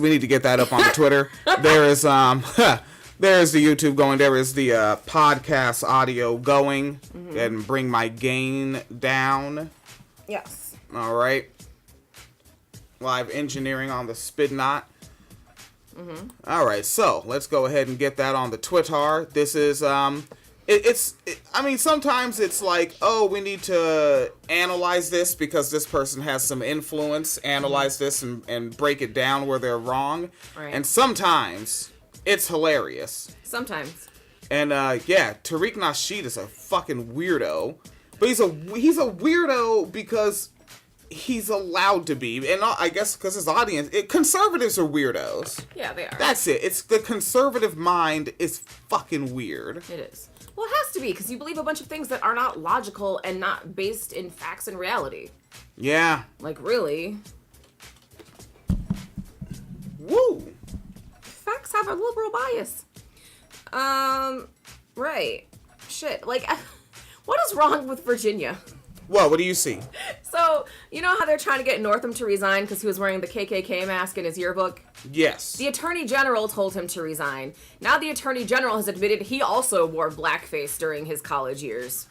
We need to get that up on the Twitter. There is there's the YouTube going. There is the podcast audio going. And bring my gain down. Yes. All right. Live engineering on the Spid Knot. All right, so let's go ahead and get that on the Twitter. This is I mean, sometimes it's like, oh, we need to analyze this because this person has some influence. Analyze this and break it down where they're wrong. Right. And sometimes it's hilarious. Sometimes. And yeah, Tariq Nasheed is a fucking weirdo, but he's a weirdo because he's allowed to be, and I guess because his audience, conservatives are weirdos. Yeah, they are. That's it. It's the conservative mind is fucking weird. It is. Well, it has to be, because you believe a bunch of things that are not logical and not based in facts and reality. Yeah. Like, really. Woo. Facts have a liberal bias. Right. Shit. Like, what is wrong with Virginia? What do you see? So, you know how they're trying to get Northam to resign because he was wearing the KKK mask in his yearbook? Yes. The Attorney General told him to resign. Now the Attorney General has admitted he also wore blackface during his college years.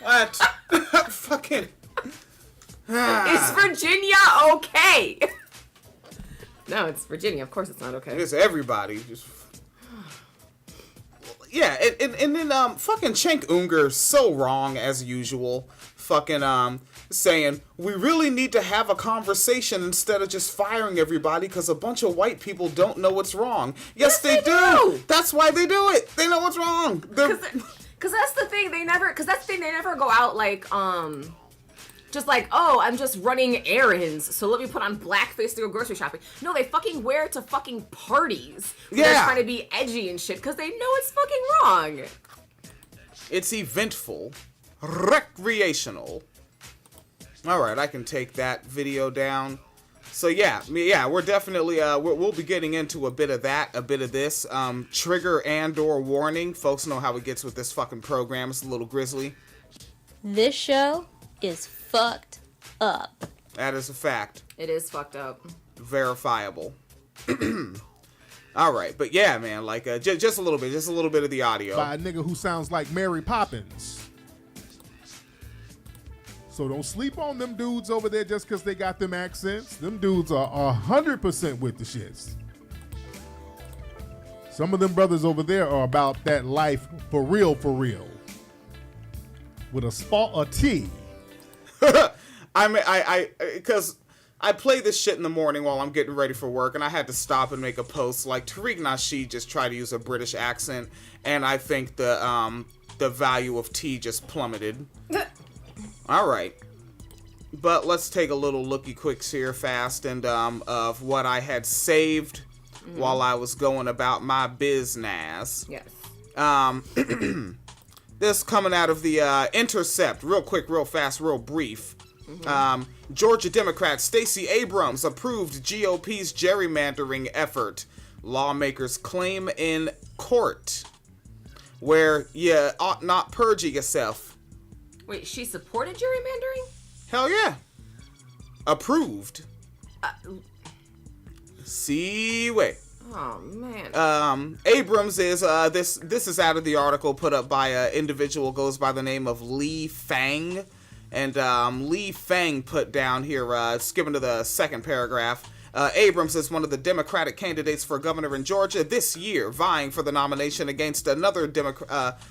What? Fucking... Is Virginia okay? No, it's Virginia. Of course it's not okay. It's everybody. Just... Yeah, and then fucking Cenk Unger, so wrong as usual. Fucking saying we really need to have a conversation instead of just firing everybody because a bunch of white people don't know what's wrong. Yes, they do. That's why they do it. They know what's wrong. Because that's the thing. They never go out like just like, oh, I'm just running errands, so let me put on blackface to go grocery shopping. No, they fucking wear it to fucking parties. Yeah. They're trying to be edgy and shit because they know it's fucking wrong. It's eventful. Recreational. Alright, I can take that video down. So yeah, we're definitely, we'll be getting into a bit of that, a bit of this. Trigger and or warning. Folks know how it gets with this fucking program. It's a little grisly. This show is fucked up. That is a fact. It is fucked up. Verifiable. All right, but yeah, man, like just a little bit of the audio by a nigga who sounds like Mary Poppins. So don't sleep on them dudes over there just because they got them accents. Them dudes are 100% with the shits. Some of them brothers over there are about that life for real, with a spot of tea. Because I play this shit in the morning while I'm getting ready for work, and I had to stop and make a post. Like, Tariq Nasheed just tried to use a British accent, and I think the value of tea just plummeted. All right, but let's take a little looky quicks here fast, and of what I had saved while I was going about my business. Yes. This coming out of the Intercept, real quick, real fast, real brief. Georgia Democrat Stacey Abrams approved GOP's gerrymandering effort. Lawmakers claim in court, where you ought not perjure yourself. Wait, she supported gerrymandering? Hell yeah. Approved. See way. Oh man. Abrams is this is out of the article put up by an individual goes by the name of Lee Fang, and Lee Fang put down here, skipping to the second paragraph. Abrams is one of the Democratic candidates for governor in Georgia this year, vying for the nomination against another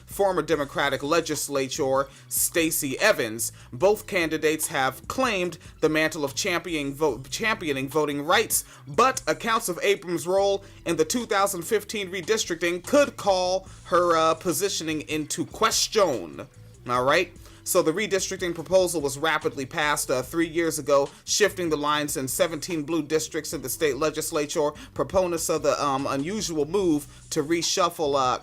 former Democratic legislator, Stacey Evans. Both candidates have claimed the mantle of championing voting rights, but accounts of Abrams' role in the 2015 redistricting could call her positioning into question. All right? So the redistricting proposal was rapidly passed 3 years ago, shifting the lines in 17 blue districts in the state legislature. Proponents of the unusual move to reshuffle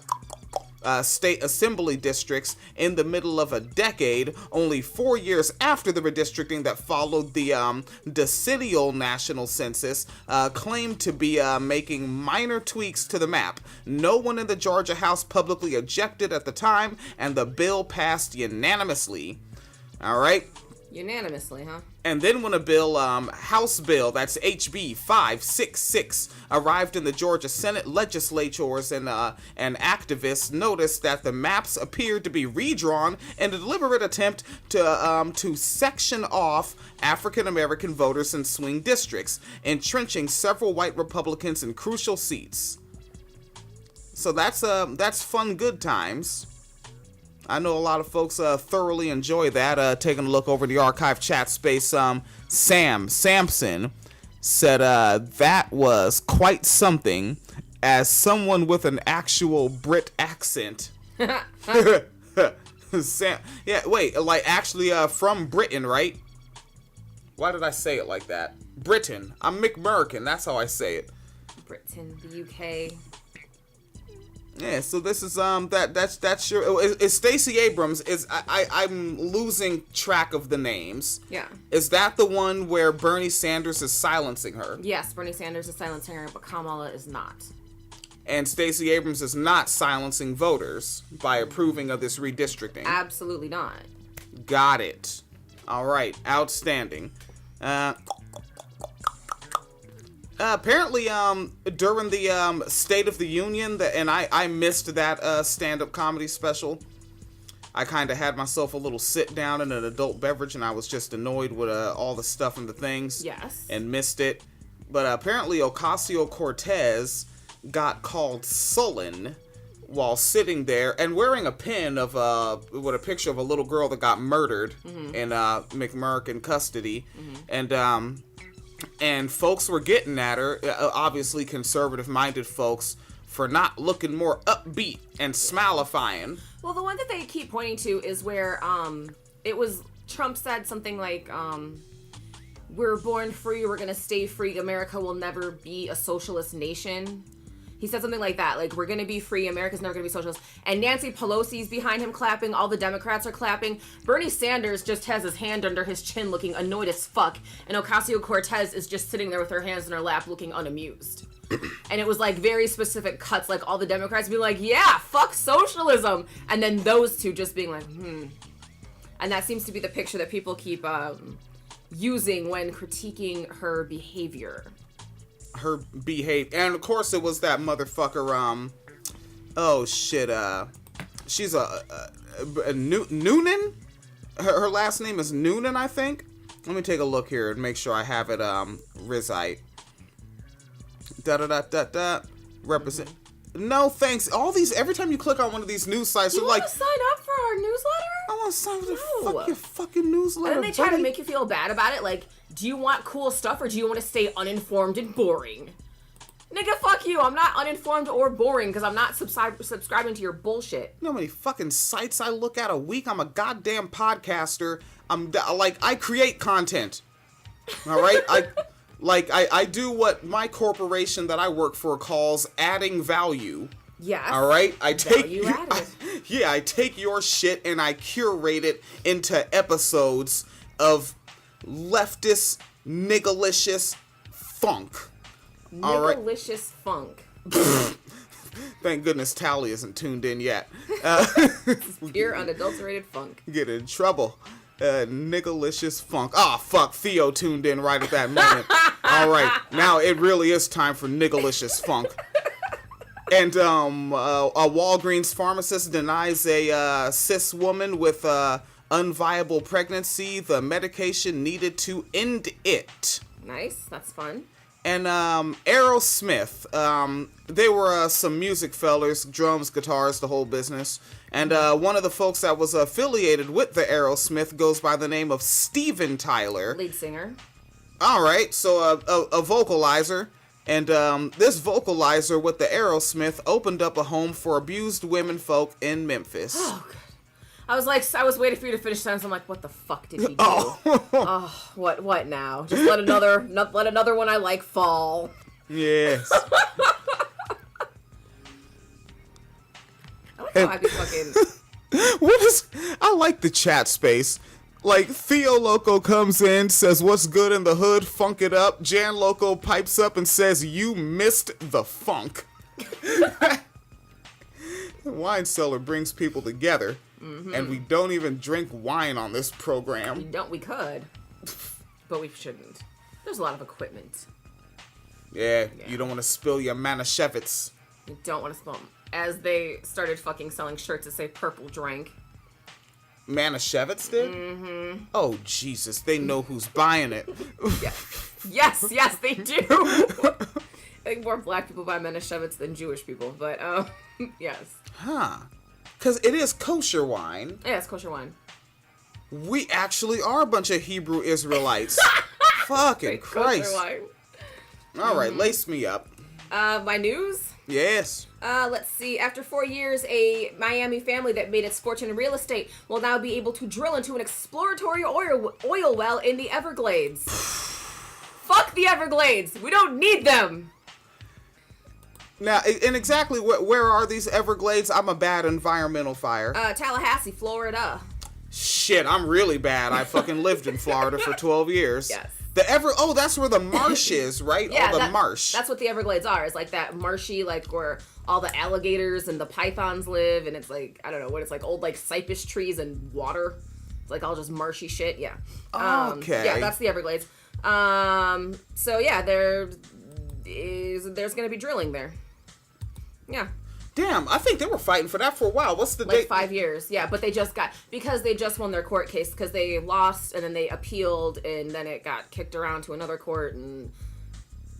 state assembly districts in the middle of a decade, only 4 years after the redistricting that followed the decennial national census, claimed to be making minor tweaks to the map. No one in the Georgia House publicly objected at the time, and the bill passed unanimously. All right. Unanimously, huh? And then when a bill, House Bill, that's HB 566, arrived in the Georgia Senate legislatures and activists noticed that the maps appeared to be redrawn in a deliberate attempt to section off African American voters in swing districts, entrenching several white Republicans in crucial seats. So that's fun, good times. I know a lot of folks thoroughly enjoy that. Taking a look over the archive chat space, Sam Sampson said that was quite something as someone with an actual Brit accent. Sam, yeah, wait, like actually from Britain, right? Why did I say it like that? Britain. I'm McMurrican, that's how I say it. Britain, the UK. Yeah, so this is that's your is Stacey Abrams is I'm losing track of the names. Yeah. Is that the one where Bernie Sanders is silencing her? Yes, Bernie Sanders is silencing her, but Kamala is not. And Stacey Abrams is not silencing voters by approving of this redistricting. Absolutely not. Got it. All right, outstanding. Apparently, during the State of the Union, and I missed that stand-up comedy special. I kind of had myself a little sit-down and an adult beverage, and I was just annoyed with all the stuff and the things. Yes. And missed it. But apparently, Ocasio-Cortez got called sullen while sitting there and wearing a pin of with a picture of a little girl that got murdered in McMurrican custody. And folks were getting at her, obviously conservative-minded folks, for not looking more upbeat and smilifying. Well, the one that they keep pointing to is where it was Trump said something like, we're born free, we're gonna stay free, America will never be a socialist nation. He said something like that, like, we're gonna be free, America's never gonna be socialist. And Nancy Pelosi's behind him clapping, all the Democrats are clapping. Bernie Sanders just has his hand under his chin looking annoyed as fuck. And Ocasio-Cortez is just sitting there with her hands in her lap looking unamused. And it was like very specific cuts, like all the Democrats being like, yeah, fuck socialism. And then those two just being like, And that seems to be the picture that people keep using when critiquing her behavior. Her behavior, and of course it was that motherfucker. Oh shit. She's Noonan. Her last name is Noonan, I think. Let me take a look here and make sure I have it Rizite. Represent. No thanks. All these, every time you click on one of these news sites, You you're want like, to sign up for our newsletter? I want to sign up No. for your fucking newsletter. And then they try to buddy. make you feel bad about it. Like, do you want cool stuff or do you want to stay uninformed and boring? Nigga, fuck you. I'm not uninformed or boring because I'm not subscribing to your bullshit. You know how many fucking sites I look at a week? I'm a goddamn podcaster. I create content. All right? I do what my corporation that I work for calls adding value. Yes. All right? I take your shit and I curate it into episodes of leftist niggalicious funk. All right? Niggalicious funk. Thank goodness Tally isn't tuned in yet. Pure unadulterated funk. Get in trouble. Niggalicious funk. Ah, fuck. Theo tuned in right at that moment. All right. Now it really is time for niggalicious funk. And a Walgreens pharmacist denies a cis woman with unviable pregnancy the medication needed to end it. Nice. That's fun. And Aerosmith, they were some music fellers, drums, guitars, the whole business. And one of the folks that was affiliated with the Aerosmith goes by the name of Steven Tyler. Lead singer. All right, so a vocalizer. And this vocalizer with the Aerosmith opened up a home for abused women folk in Memphis. Oh, God. I was waiting for you to finish sentence. I'm like, what the fuck did he do? Oh, what now? Just let another one I like fall. Yes. I like how I be fucking. I like the chat space. Like, Theo Loco comes in, says, what's good in the hood, funk it up. Jan Loco pipes up and says, you missed the funk. The wine cellar brings people together. And we don't even drink wine on this program. We could. But we shouldn't. There's a lot of equipment. Yeah. You don't want to spill your Manischewitz. You don't want to spill them. As they started fucking selling shirts that say purple drank. Manischewitz did? Mm-hmm. Oh, Jesus. They know who's buying it. Yes, they do. I think more black people buy Manischewitz than Jewish people, but, yes. Huh. Because it is kosher wine. Yeah, it's kosher wine. We actually are a bunch of Hebrew Israelites. Fucking Christ. Kosher wine. All right, lace me up. My news? Yes. Let's see. After 4 years, a Miami family that made its fortune in real estate will now be able to drill into an exploratory oil well in the Everglades. Fuck the Everglades. We don't need them. Now, and exactly where are these Everglades? I'm a bad environmental fire. Tallahassee, Florida. Shit, I'm really bad. I fucking lived in Florida for 12 years. Yes. That's where the marsh is, right? Yeah, the marsh. That's what the Everglades are. It's like that marshy, like where all the alligators and the pythons live, and it's like, I don't know what it's like, old like cypress trees and water. It's like all just marshy shit. Yeah. Okay. Yeah, that's the Everglades. So yeah, there's gonna be drilling there. Yeah. Damn, I think they were fighting for that for a while. What's the date? 5 years. Yeah, but they just won their court case because they lost and then they appealed and then it got kicked around to another court and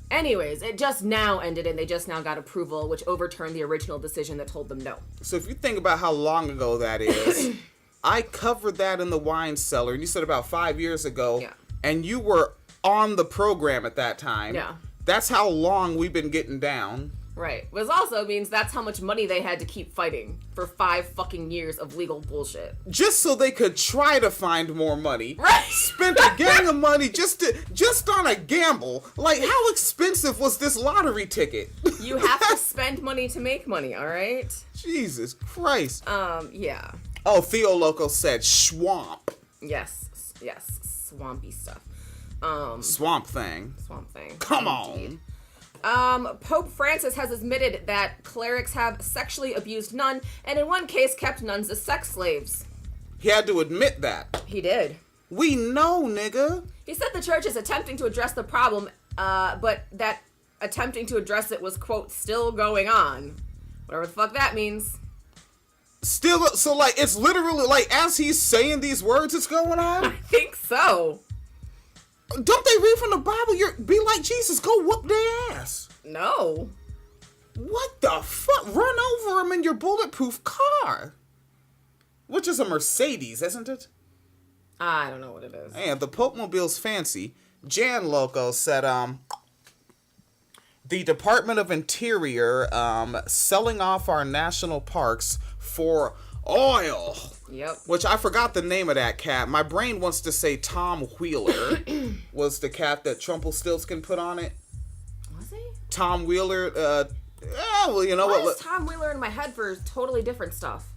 anyways, it just now ended and they just now got approval which overturned the original decision that told them no. So if you think about how long ago that is, I covered that in the wine cellar and you said about 5 years ago. Yeah. And you were on the program at that time. Yeah. That's how long we've been getting down. Right. Which also means that's how much money they had to keep fighting for 5 fucking years of legal bullshit. Just so they could try to find more money. Right. Spent a gang of money just on a gamble. Like, how expensive was this lottery ticket? You have to spend money to make money, all right? Jesus Christ. Yeah. Oh, Theo Loco said swamp. Yes. Swampy stuff. Swamp thing. Come on. Pope Francis has admitted that clerics have sexually abused nuns, and in one case kept nuns as sex slaves. He had to admit that. He did. We know, nigga. He said the church is attempting to address the problem, but that attempting to address it was, quote, still going on. Whatever the fuck that means. Still, so, like, it's literally, like, as he's saying these words, it's going on? I think so. Don't they read from the Bible? Be like Jesus, go whoop their ass. No. What the fuck? Run over him in your bulletproof car. Which is a Mercedes, isn't it? I don't know what it is. Yeah, the Pope Mobile's fancy. Jan Loco said, the Department of Interior, selling off our national parks for oil. Yep. Which I forgot the name of that cat. My brain wants to say Tom Wheeler was the cat that Trumpelstiltskin put on it. Was he? Tom Wheeler, well, you know what? Why is Tom Wheeler in my head for totally different stuff?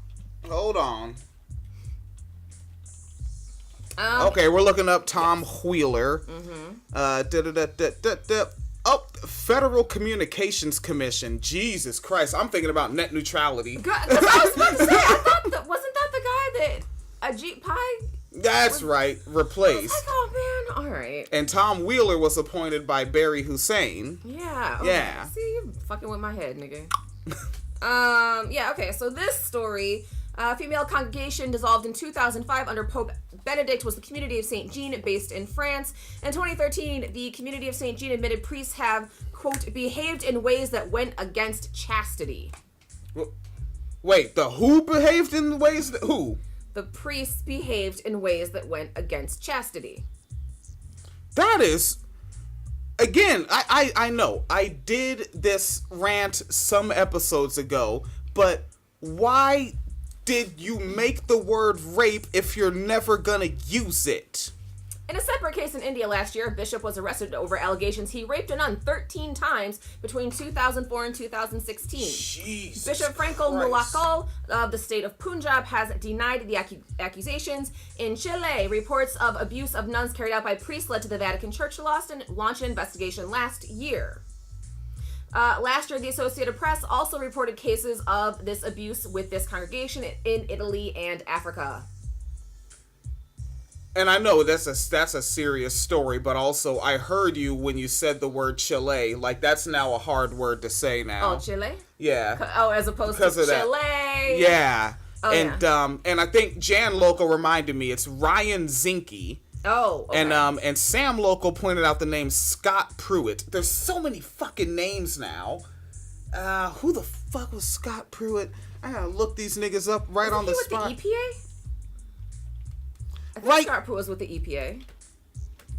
Hold on. Okay, we're looking up Tom Wheeler. Mm-hmm. Oh, Federal Communications Commission. Jesus Christ, I'm thinking about net neutrality. Because I was about to say, I thought wasn't that the guy that Ajit Pai? That's right, replaced. Like, oh man, all right. And Tom Wheeler was appointed by Barry Hussein. Yeah. Okay. Yeah. See, you fucking with my head, nigga. Yeah. Okay. So this story. Female congregation dissolved in 2005 under Pope Benedict was the Community of St. Jean based in France. In 2013, the Community of St. Jean admitted priests have, quote, behaved in ways that went against chastity. Wait, the who behaved in ways that who? The priests behaved in ways that went against chastity. That is... Again, I know. I did this rant some episodes ago, but why did you make the word rape if you're never gonna use it? In a separate case in India last year, a bishop was arrested over allegations he raped a nun 13 times between 2004 and 2016. Jesus Bishop Franco Christ. Mulakal of the state of Punjab has denied the accusations. In Chile, reports of abuse of nuns carried out by priests led to the Vatican Church to launch an investigation last year. Last year, the Associated Press also reported cases of this abuse with this congregation in Italy and Africa. And I know that's a serious story, but also I heard you when you said the word Chile. Like, that's now a hard word to say now. Oh, Chile? Yeah. As opposed because to of Chile. That. Yeah. Oh, and I think Jan Local reminded me it's Ryan Zinke. Oh, okay. And Sam Local pointed out the name Scott Pruitt. There's so many fucking names now. Who the fuck was Scott Pruitt? I gotta look these niggas up right on the spot. With the EPA? I think Scott Pruitt was with the EPA.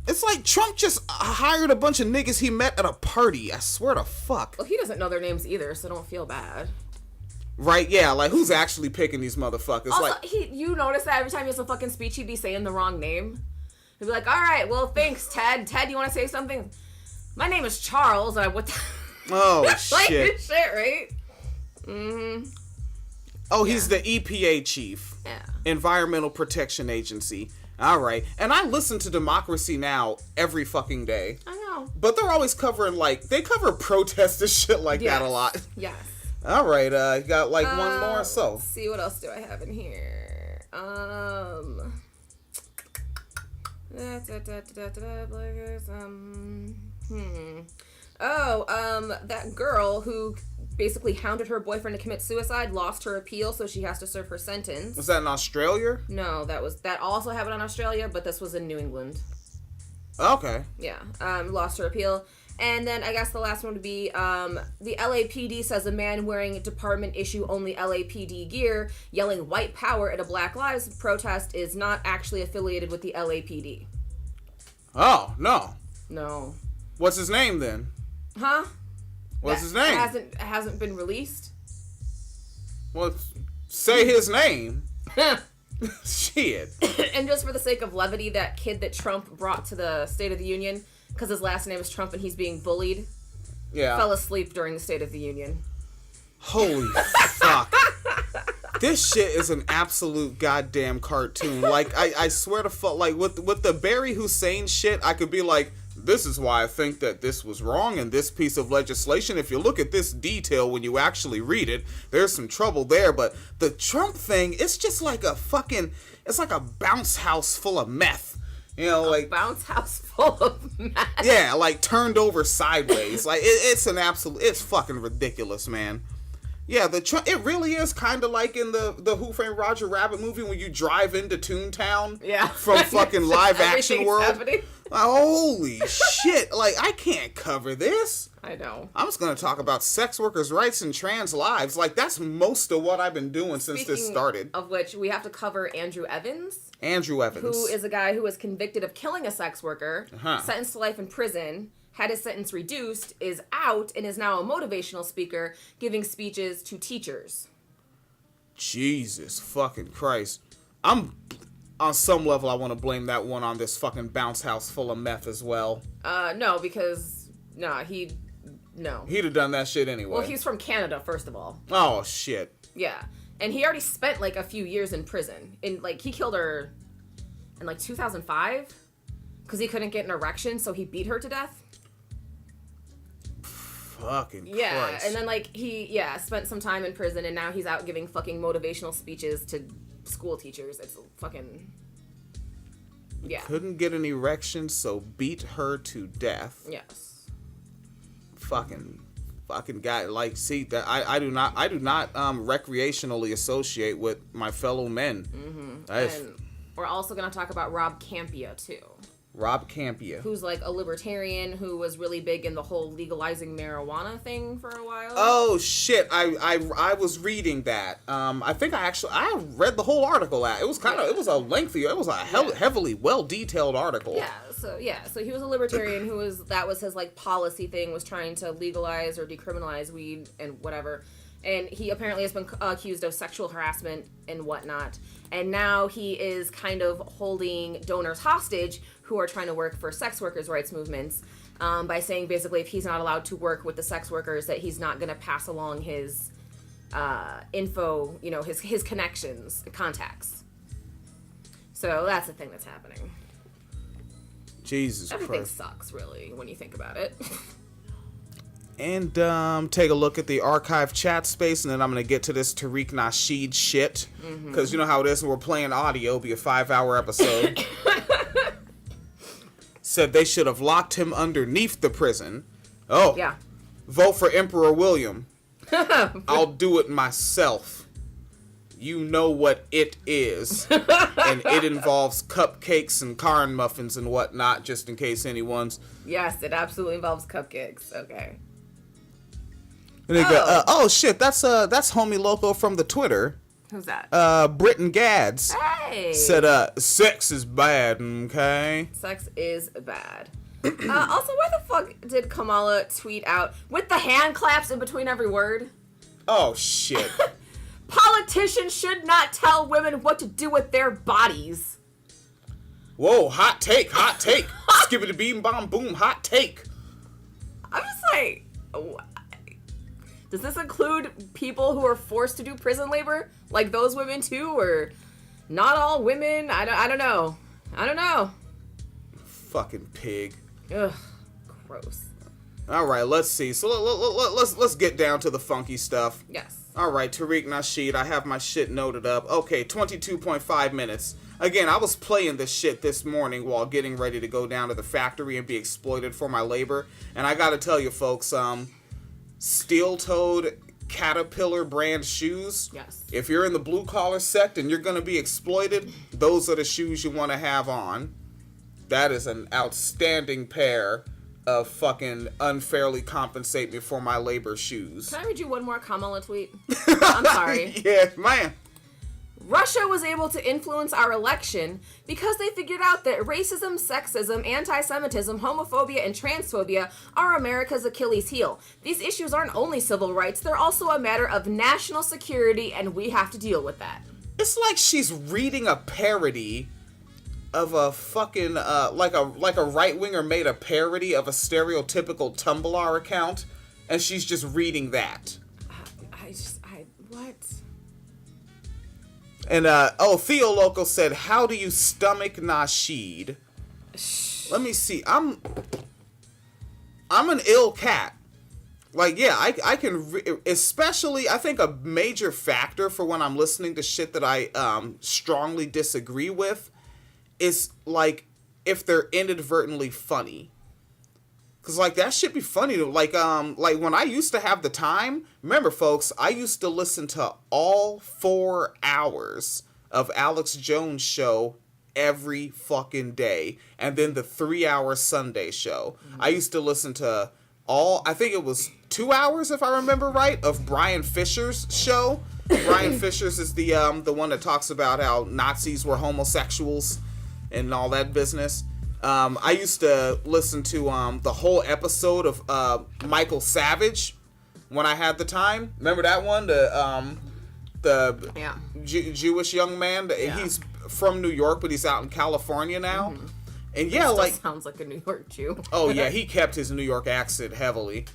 It's like Trump just hired a bunch of niggas he met at a party. I swear to fuck. Well, he doesn't know their names either, so don't feel bad. Right, yeah, like, who's actually picking these motherfuckers? Also, like, you notice that every time he has a fucking speech, he'd be saying the wrong name? He'd be like, all right, well, thanks, Ted. Ted, you want to say something? My name is Charles. What the... Oh, like shit. this shit, right? Mm-hmm. Oh, he's the EPA chief. Yeah. Environmental Protection Agency. All right. And I listen to Democracy Now! Every fucking day. I know. But they're always covering, like, they cover protests and shit like that a lot. Yes. All right. You got, like, one more, so. Let's see, what else do I have in here? That girl who basically hounded her boyfriend to commit suicide lost her appeal, so she has to serve her sentence. Was that in Australia? No, that also happened in Australia, but this was in New England. Okay. Yeah. Lost her appeal. And then I guess the last one would be the LAPD says a man wearing department issue only LAPD gear yelling white power at a Black Lives protest is not actually affiliated with the LAPD. Oh, no. No. What's his name then? Huh? What's his name? Hasn't been released. Well, say his name. Shit. And just for the sake of levity, that kid that Trump brought to the State of the Union, because his last name is Trump and he's being bullied, fell asleep during the State of the Union. Holy fuck. This shit is an absolute goddamn cartoon. Like, I swear to fuck, like, with the Barry Hussein shit, I could be like, this is why I think that this was wrong in this piece of legislation. If you look at this detail when you actually read it, there's some trouble there. But the Trump thing, it's just like it's like a bounce house full of meth. You know, like... bounce house full of meth? Yeah, like turned over sideways. Like, it's fucking ridiculous, man. Yeah, it really is kind of like in the Who Framed Roger Rabbit movie when you drive into Toontown from fucking live action world. Happening. Holy shit. Like, I can't cover this. I know. I'm just going to talk about sex workers' rights and trans lives. Like, that's most of what I've been doing since this started. Of which, we have to cover Andrew Evans. Andrew Evans. Who is a guy who was convicted of killing a sex worker, sentenced to life in prison, had his sentence reduced, is out, and is now a motivational speaker giving speeches to teachers. Jesus fucking Christ. On some level, I want to blame that one on this fucking bounce house full of meth as well. No, because... He'd have done that shit anyway. Well, he's from Canada, first of all. Oh, shit. Yeah. And he already spent, like, a few years in prison. He killed her in, like, 2005? Because he couldn't get an erection, so he beat her to death. Fucking yeah, Christ. And then, like, he spent some time in prison, and now he's out giving fucking motivational speeches to school teachers. It's fucking... Yeah. Couldn't get an erection, so beat her to death. Yes. Fucking guy. Like, see, that I do not recreationally associate with my fellow men. Mm-hmm. And we're also going to talk about Rob Campia, too. Rob Campia. Who's like a libertarian who was really big in the whole legalizing marijuana thing for a while. Oh shit! I was reading that. I think I read the whole article. It was a heavily well detailed article. So he was a libertarian that was his like policy thing, was trying to legalize or decriminalize weed and whatever. And he apparently has been accused of sexual harassment and whatnot. And now he is kind of holding donors hostage who are trying to work for sex workers' rights movements by saying basically if he's not allowed to work with the sex workers that he's not going to pass along his info, his connections, contacts. So that's the thing that's happening. Jesus Everything Christ. sucks, really, when you think about it. And take a look at the archive chat space, and then I'm going to get to this Tariq Nasheed shit. Because you know how it is when we're playing audio, be a 5-hour episode. Said they should have locked him underneath the prison. Oh. Yeah. Vote for Emperor William. I'll do it myself. You know what it is. And it involves cupcakes and corn muffins and whatnot, just in case anyone's... Yes, it absolutely involves cupcakes. Okay. And they go, oh shit, that's homie loco from the Twitter. Who's that? Britton Gads. Hey. Said, sex is bad, okay? Sex is bad. Also, why the fuck did Kamala tweet out with the hand claps in between every word? Oh shit. Politicians should not tell women what to do with their bodies. Whoa, hot take. Skibbity beam bomb boom, hot take. I'm just like, does this include people who are forced to do prison labor? Like those women too? Or not all women? I don't know. Fucking pig. Ugh, gross. All right, let's see. So let's get down to the funky stuff. Yes. All right, Tariq Nasheed, I have my shit noted up. Okay, 22.5 minutes. Again, I was playing this shit this morning while getting ready to go down to the factory and be exploited for my labor. And I gotta tell you, folks, steel-toed Caterpillar brand shoes. Yes. If you're in the blue-collar sect and you're gonna be exploited, those are the shoes you want to have on. That is an outstanding pair of fucking unfairly compensate me for my labor shoes. Can I read you one more Kamala tweet? I'm sorry. Yeah, man. Russia was able to influence our election because they figured out that racism, sexism, anti-Semitism, homophobia, and transphobia are America's Achilles heel. These issues aren't only civil rights, they're also a matter of national security, and we have to deal with that. It's like she's reading a parody of a fucking, like a right-winger made a parody of a stereotypical Tumblr account, and she's just reading that. What? And, Theo Loco said, how do you stomach Nasheed? Let me see. I'm an ill cat. Like, yeah, I can, especially, I think a major factor for when I'm listening to shit that I, strongly disagree with is, like, if they're inadvertently funny. Cause like that shit be funny to like when I used to have the time. Remember, folks, I used to listen to all 4 hours of Alex Jones' show every fucking day, and then the 3-hour Sunday show. Mm-hmm. I used to listen to I think it was 2 hours, if I remember right, of Brian Fisher's show. Brian Fisher's is the one that talks about how Nazis were homosexuals and all that business. I used to listen to the whole episode of Michael Savage when I had the time. Remember that one? The yeah. Jewish young man. Yeah. He's from New York, but he's out in California now. Mm-hmm. And yeah, still like sounds like a New York Jew. Oh yeah, he kept his New York accent heavily,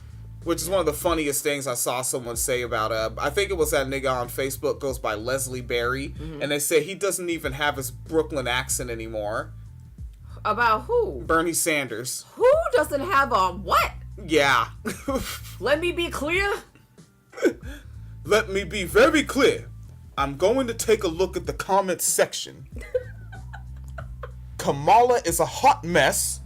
which is one of the funniest things I saw someone say about I think it was that nigga on Facebook goes by Leslie Berry, mm-hmm. and they say he doesn't even have his Brooklyn accent anymore. About who? Bernie Sanders. Who doesn't have a what? Yeah. Let me be clear. Let me be very clear. I'm going to take a look at the comments section. Kamala is a hot mess,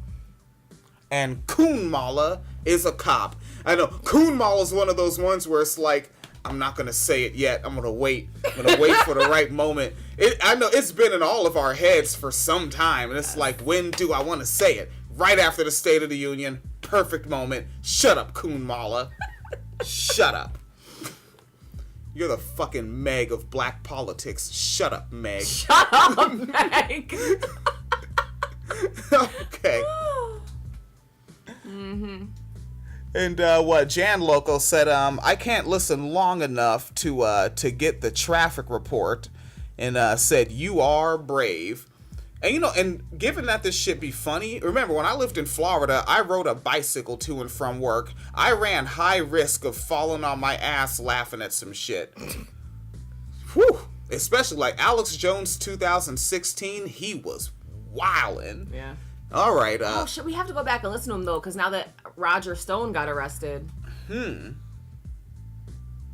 and Kuhnmala is a cop. I know, Kuhnmala is one of those ones where it's like, I'm not going to say it yet. I'm going to wait. I'm going to wait for the right moment. I know it's been in all of our heads for some time, and it's like, when do I want to say it? Right after the State of the Union. Perfect moment. Shut up, Kuhnmala. Shut up. You're the fucking Meg of black politics. Shut up, Meg. Shut up, Meg. Okay. Mm-hmm. And what Jan Loco said, I can't listen long enough to get the traffic report, and said, you are brave. And, you know, and given that this shit be funny, remember, when I lived in Florida, I rode a bicycle to and from work. I ran high risk of falling on my ass laughing at some shit. Whew. Especially, like, Alex Jones 2016, he was wildin'. Yeah. All right. Oh, shit, we have to go back and listen to him, though, because now that Roger Stone got arrested.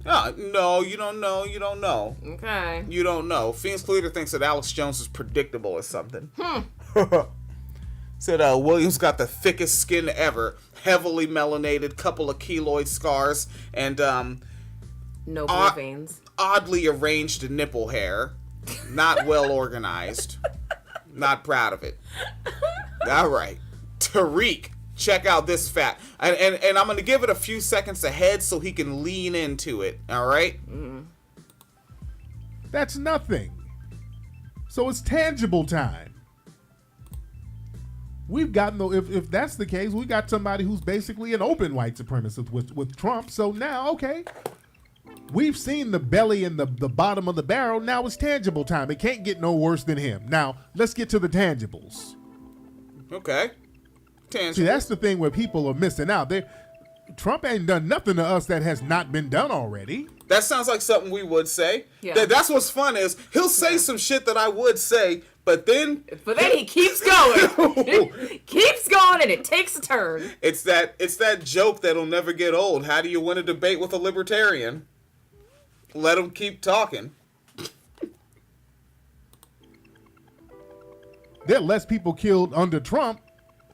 No, you don't know. You don't know. Okay. You don't know. Phoenix Cleater thinks that Alex Jones is predictable or something. Said Williams got the thickest skin ever. Heavily melanated, couple of keloid scars, and no blue veins. Oddly arranged nipple hair. Not well organized. Not proud of it. All right. Tariq, check out this fact. And I'm going to give it a few seconds ahead so he can lean into it. All right? That's nothing. So it's tangible time. We've gotten, if that's the case, we got somebody who's basically an open white supremacist with Trump. So now, okay, we've seen the belly and the bottom of the barrel. Now it's tangible time. It can't get no worse than him. Now, let's get to the tangibles. Okay. Tangible. See, that's the thing where people are missing out. Trump ain't done nothing to us that has not been done already. That sounds like something we would say. Yeah. That's what's fun is he'll say some shit that I would say, but then he keeps going. Keeps going, and it takes a turn. It's that joke that'll never get old. How do you win a debate with a libertarian? Let him keep talking. There are less people killed under Trump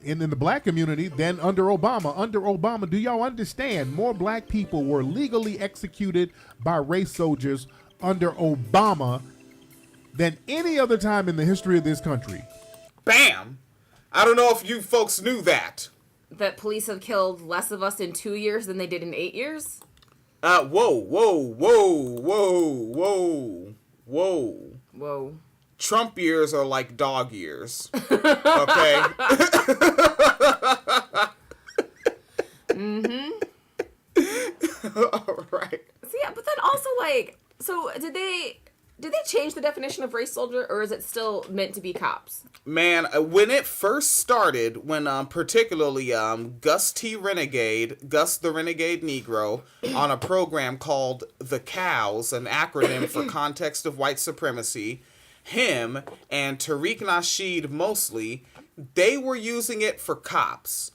in the black community than under Obama. Under Obama, do y'all understand? More black people were legally executed by race soldiers under Obama than any other time in the history of this country. Bam! I don't know if you folks knew that. That police have killed less of us in 2 years than they did in 8 years? Whoa. Trump years are like dog years. Okay? All right. So yeah, but then also so did they change the definition of race soldier, or is it still meant to be cops? Man, when it first started, when particularly Gus the Renegade Negro, on a program called The Cows, an acronym for Context of White Supremacy, him and Tariq Nasheed mostly, they were using it for cops.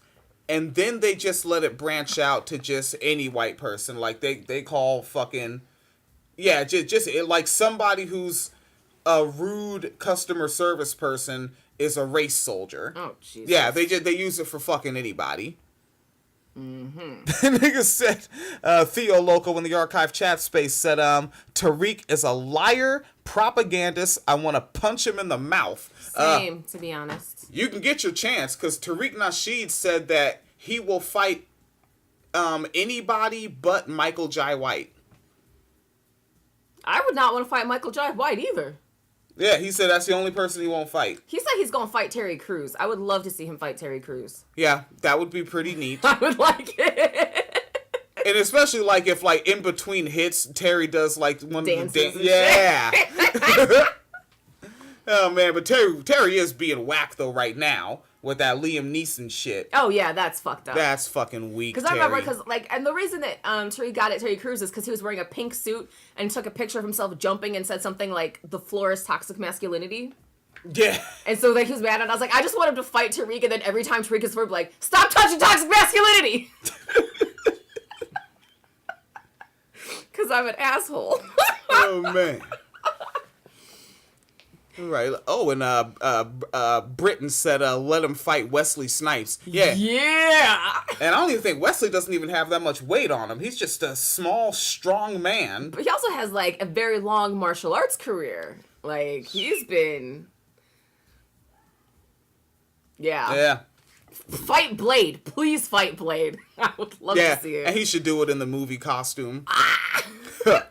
And then they just let it branch out to just any white person. Like they call fucking, yeah, just like somebody who's a rude customer service person is a race soldier. Oh, Jesus. Yeah, they use it for fucking anybody. Mm-hmm. The nigga said, Theo Loco in the archive chat space said, Tariq is a liar, propagandist. I want to punch him in the mouth. Same, to be honest. You can get your chance, because Tariq Nasheed said that he will fight anybody but Michael Jai White. I would not want to fight Michael Jai White either. Yeah, he said that's the only person he won't fight. He said he's going to fight Terry Crews. I would love to see him fight Terry Crews. Yeah, that would be pretty neat. I would like it. And especially like if like in between hits, Terry does like one dances of the yeah. Oh man, but Terry is being whacked though right now with that Liam Neeson shit. Oh yeah, that's fucked up. That's fucking weak. Because I remember, and the reason that Terry got at Terry Crews is because he was wearing a pink suit and took a picture of himself jumping and said something like, "The floor is toxic masculinity." Yeah. And so like he was mad, and I was like, I just want him to fight Tariq, and then every time Tariq is like, "Stop touching toxic masculinity," because I'm an asshole. Oh man. Right. Oh, and Britain said, "Let him fight Wesley Snipes." Yeah. Yeah. And I don't even think Wesley doesn't even have that much weight on him. He's just a small, strong man. But he also has like a very long martial arts career. Like he's been. Yeah. Yeah. Fight Blade. Please fight Blade. I would love to see it. And he should do it in the movie costume.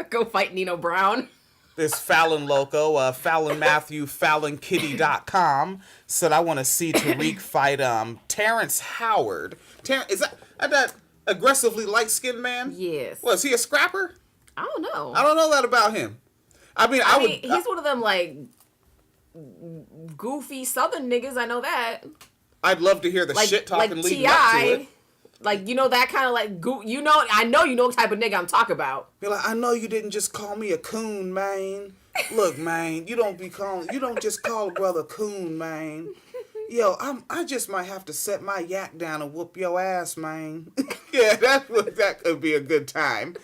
Go fight Nino Brown. This Fallon Loco, Fallon Matthew, FallonKitty.com said, I want to see Tariq fight Terrence Howard. Is that aggressively light-skinned man? Yes. Was he a scrapper? I don't know. I don't know that about him. I mean, he's one of them, like, goofy southern niggas. I know that. I'd love to hear the shit-talking like leading up to it. Like, you know, that kind of like, I know you know what type of nigga I'm talking about. Be like, I know you didn't just call me a coon, man. Look, man, you don't just call a brother coon, man. Yo, I just might have to set my yak down and whoop your ass, man. Yeah, that could be a good time.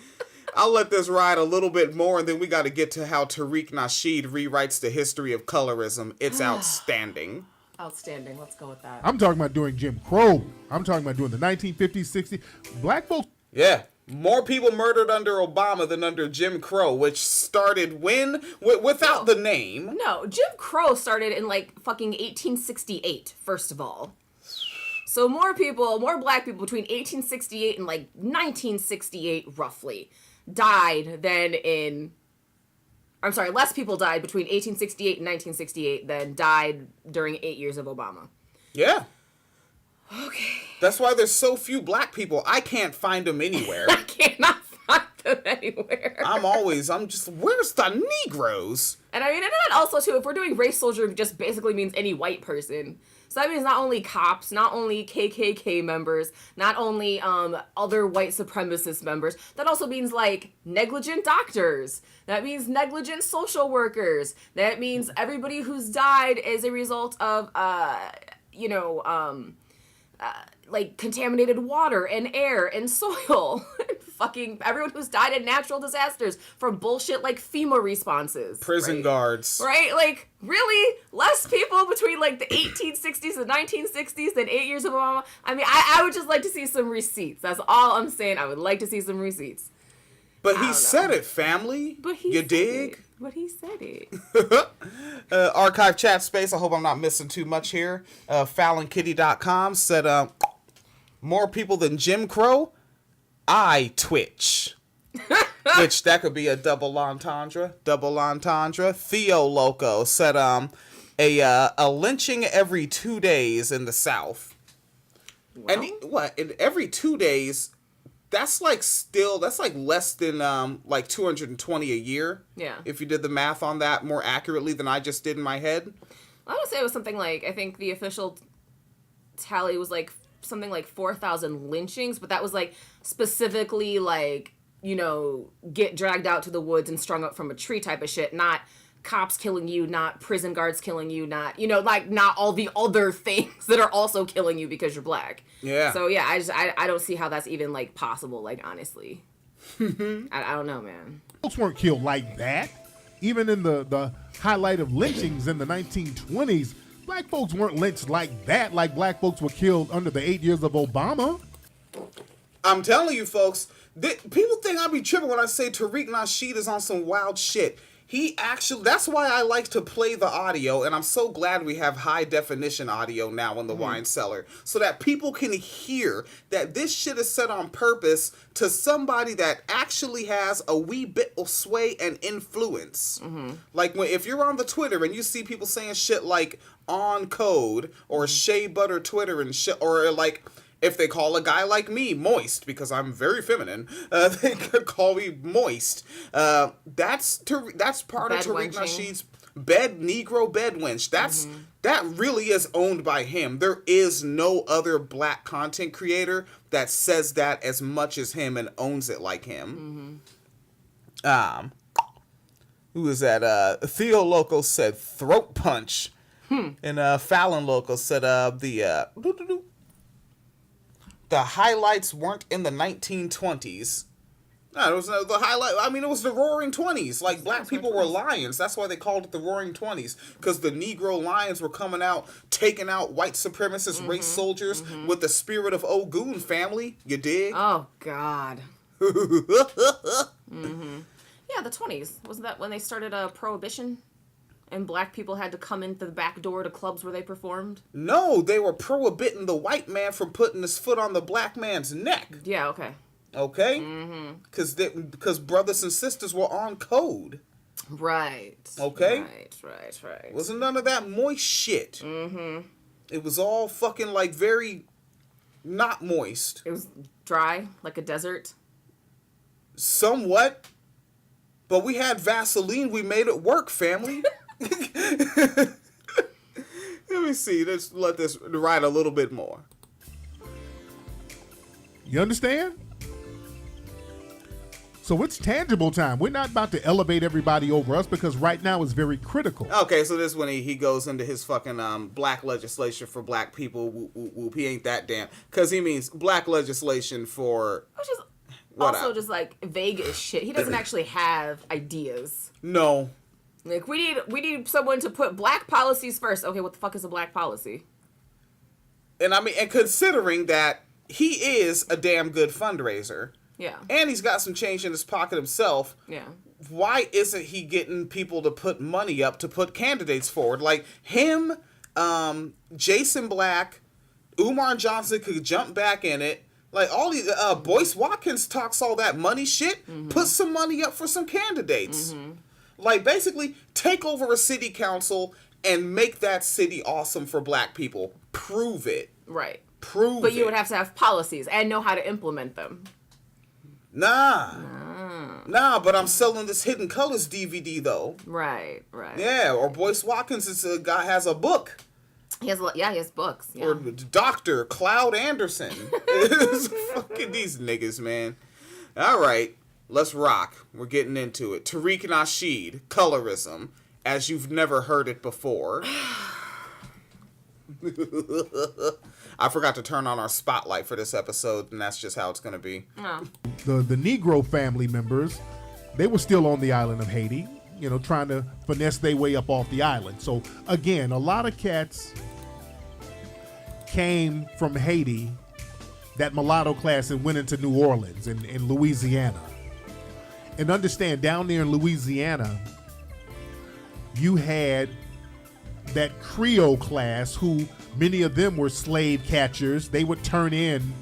I'll let this ride a little bit more, and then we got to get to how Tariq Nasheed rewrites the history of colorism. It's outstanding. Outstanding. Let's go with that. I'm talking about doing Jim Crow. I'm talking about doing the 1950s, 60s. Black folks. Yeah. More people murdered under Obama than under Jim Crow, which started when? Without the name. No, Jim Crow started in like fucking 1868, first of all. So more black people between 1868 and like 1968, roughly, died than in... I'm sorry, less people died between 1868 and 1968 than died during 8 years of Obama. Yeah. Okay. That's why there's so few black people. I can't find them anywhere. I cannot find them anywhere. I'm just, where's the Negroes? And I mean, and then also, too, if we're doing race soldier, it just basically means any white person. So that means not only cops, not only KKK members, not only other white supremacist members. That also means, like, negligent doctors. That means negligent social workers. That means everybody who's died as a result of, like contaminated water and air and soil. Fucking everyone who's died in natural disasters from bullshit like FEMA responses. Prison guards. Right? Like, really? Less people between like the 1860s and 1960s than 8 years of Obama? I mean, I would just like to see some receipts. That's all I'm saying. I would like to see some receipts. But he said it, family. But he You said dig? it. But he said it. Archive chat space. I hope I'm not missing too much here. FallonKitty.com said, more people than Jim Crow? I twitch. Which, that could be a double entendre. Double entendre. Theo Loco said, a lynching every 2 days in the South. Well, And in every 2 days... That's like less than like 220 a year. Yeah. If you did the math on that more accurately than I just did in my head. I would say it was something like, I think the official tally was like something like 4,000 lynchings, but that was like specifically like, get dragged out to the woods and strung up from a tree type of shit, not cops killing you, not prison guards killing you, not, like not all the other things that are also killing you because you're black. Yeah. So yeah, I don't see how that's even like possible, like honestly. I don't know, man. Folks weren't killed like that. Even in the highlight of lynchings in the 1920s, black folks weren't lynched like that, like black folks were killed under the 8 years of Obama. I'm telling you, folks, people think I be tripping when I say Tariq Nasheed is on some wild shit. That's why I like to play the audio, and I'm so glad we have high definition audio now in the wine cellar, so that people can hear that this shit is said on purpose to somebody that actually has a wee bit of sway and influence. Like if you're on the Twitter and you see people saying shit like on code or shea butter Twitter and shit, or like, if they call a guy like me moist, because I'm very feminine, they could call me moist. That's part of Tariq Nasheed's Negro bed wench. That really is owned by him. There is no other black content creator that says that as much as him and owns it like him. Who is that? Theo Loco said throat punch. And Fallon Loco said the highlights weren't in the 1920s. No, it was the highlight. I mean, it was the Roaring 20s. Like, black people were lions. That's why they called it the Roaring 20s. Because the Negro lions were coming out, taking out white supremacist race soldiers with the spirit of Ogun, family. You dig? Oh, God. Yeah, the 20s. Wasn't that when they started Prohibition? And black people had to come in the back door to clubs where they performed? No, they were prohibiting the white man from putting his foot on the black man's neck. Yeah, okay. Okay? Because brothers and sisters were on code. Right. Okay? Right. Wasn't none of that moist shit. It was all fucking like very not moist. It was dry, like a desert. Somewhat. But we had Vaseline. We made it work, family. Let me see. Let's let this ride a little bit more. You understand? So it's tangible time. We're not about to elevate everybody over us because right now it's very critical. Okay, so this is when he goes into his fucking black legislation for black people. Whoop. He ain't that damn. Because he means black legislation for... Which is also just like vague as shit. He doesn't actually have ideas. No. Like, we need someone to put black policies first. Okay, what the fuck is a black policy? And I mean, and considering that he is a damn good fundraiser... Yeah. And he's got some change in his pocket himself. Yeah. Why isn't he getting people to put money up to put candidates forward? Like him, Jason Black, Umar Johnson could jump back in it. Like all these, Boyce Watkins talks all that money shit. Mm-hmm. Put some money up for some candidates. Mm-hmm. Like basically take over a city council and make that city awesome for black people. Prove it. Right. Prove it. But you would have to have policies and know how to implement them. Nah, but I'm selling this Hidden Colors DVD though. Right. Yeah, or Boyce Watkins is a guy has a book. He has books. Yeah. Or Dr. Cloud Anderson. Fucking these niggas, man. All right, let's rock. We're getting into it. Tariq Nasheed, Colorism, as you've never heard it before. I forgot to turn on our spotlight for this episode, and that's just how it's going to be. Oh. The Negro family members, they were still on the island of Haiti, trying to finesse their way up off the island. So, again, a lot of cats came from Haiti, that mulatto class, and went into New Orleans in Louisiana. And understand, down there in Louisiana, you had that Creole class who many of them were slave catchers. They would turn in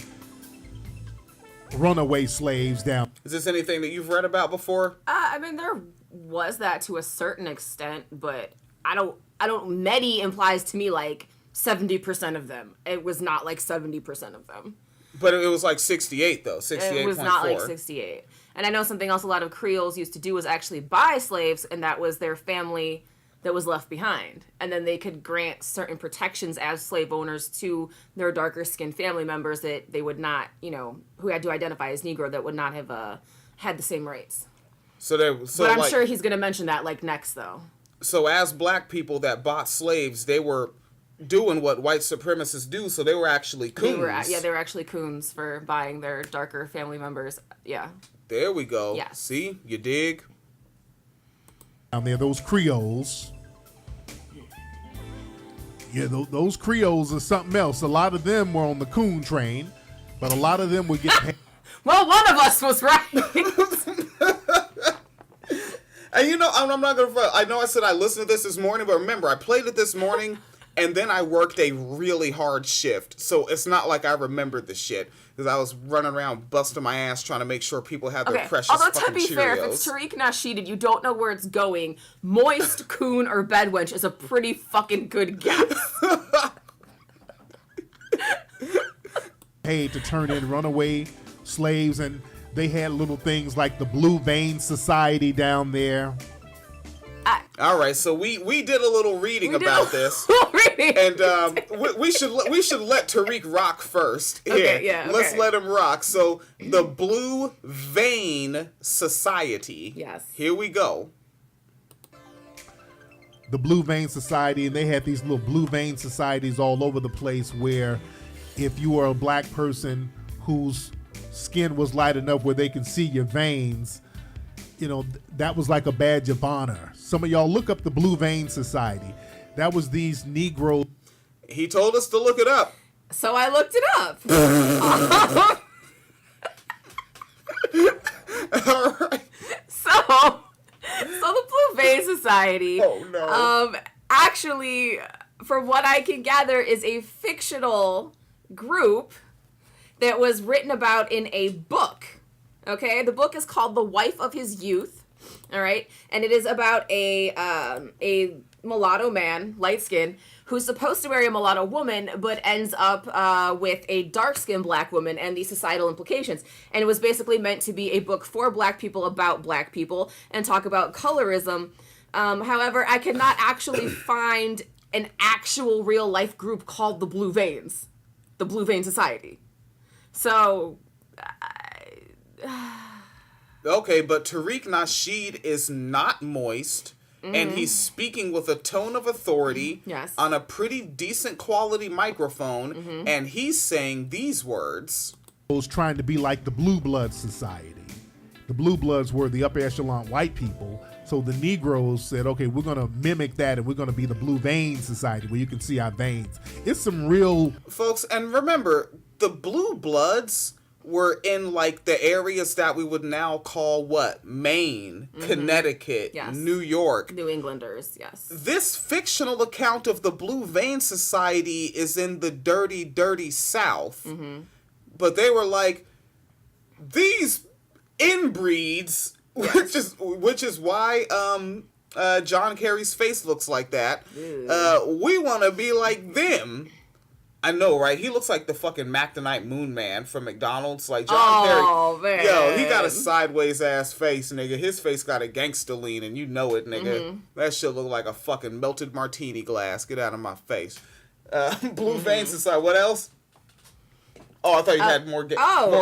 runaway slaves down. Is this anything that you've read about before? I mean, there was that to a certain extent, but I don't, many implies to me like 70% of them. It was not like 70% of them. But it was like 68 though, 68.4. It was not like 68. And I know something else a lot of Creoles used to do was actually buy slaves, and that was their family that was left behind. And then they could grant certain protections as slave owners to their darker skinned family members that they would not, who had to identify as Negro, that would not have had the same rights. But I'm sure he's going to mention that next though. So as black people that bought slaves, they were doing what white supremacists do, so they were actually coons. They were actually coons for buying their darker family members. Yeah. There we go. Yeah. See? You dig? Down there, those Creoles. Yeah, those Creoles are something else. A lot of them were on the coon train, but a lot of them would get paid. Well, one of us was right. And I'm not going to... I know I said I listened to this morning, but remember, I played it this morning, and then I worked a really hard shift. So it's not like I remembered the shit, because I was running around busting my ass trying to make sure people had their precious Although, fucking to be Cheerios. fair, if it's Tariq Nasheed and you don't know where it's going, moist, coon, or bedwench is a pretty fucking good guess. Paid to turn in runaway slaves, and they had little things like the Blue Vein Society down there. All right, so we did a little reading about this, and we should let Tariq rock first. Okay, yeah. Let's let him rock. So the Blue Vein Society. Yes. Here we go. The Blue Vein Society, and they had these little Blue Vein Societies all over the place where if you were a black person whose skin was light enough where they could see your veins, that was like a badge of honor. Some of y'all look up the Blue Vein Society. That was these Negro. He told us to look it up. So I looked it up. All right. So the Blue Vein Society. Oh no. Actually, from what I can gather, is a fictional group that was written about in a book. Okay, the book is called The Wife of His Youth. All right, and it is about a mulatto man, light skin, who's supposed to marry a mulatto woman, but ends up with a dark-skinned black woman and the societal implications. And it was basically meant to be a book for black people about black people and talk about colorism. However, I cannot actually find an actual real-life group called the Blue Veins, the Blue Vein Society. So Okay, but Tariq Nasheed is not moist, and he's speaking with a tone of authority Yes. on a pretty decent quality microphone, and he's saying these words. Was trying to be like the Blue Blood Society. The Blue Bloods were the upper echelon white people. So the Negroes said, okay, we're going to mimic that, and we're going to be the Blue Vein Society, where you can see our veins. It's some real... Folks, and remember, the Blue Bloods were in, like, the areas that we would now call, what? Maine, Connecticut, Yes. New York. New Englanders, yes. This fictional account of the Blue Vein Society is in the dirty, dirty South. But they were like, these inbreeds, which is why John Kerry's face looks like that. We want to be like them. I know, right? He looks like the fucking Mactonite Moon Man from McDonald's. Like John Kerry. Man. Yo, he got a sideways ass face, nigga. His face got a gangster lean, and you know it, nigga. That shit look like a fucking melted martini glass. Get out of my face. Blue Vein Society. What else? Oh, I thought you had more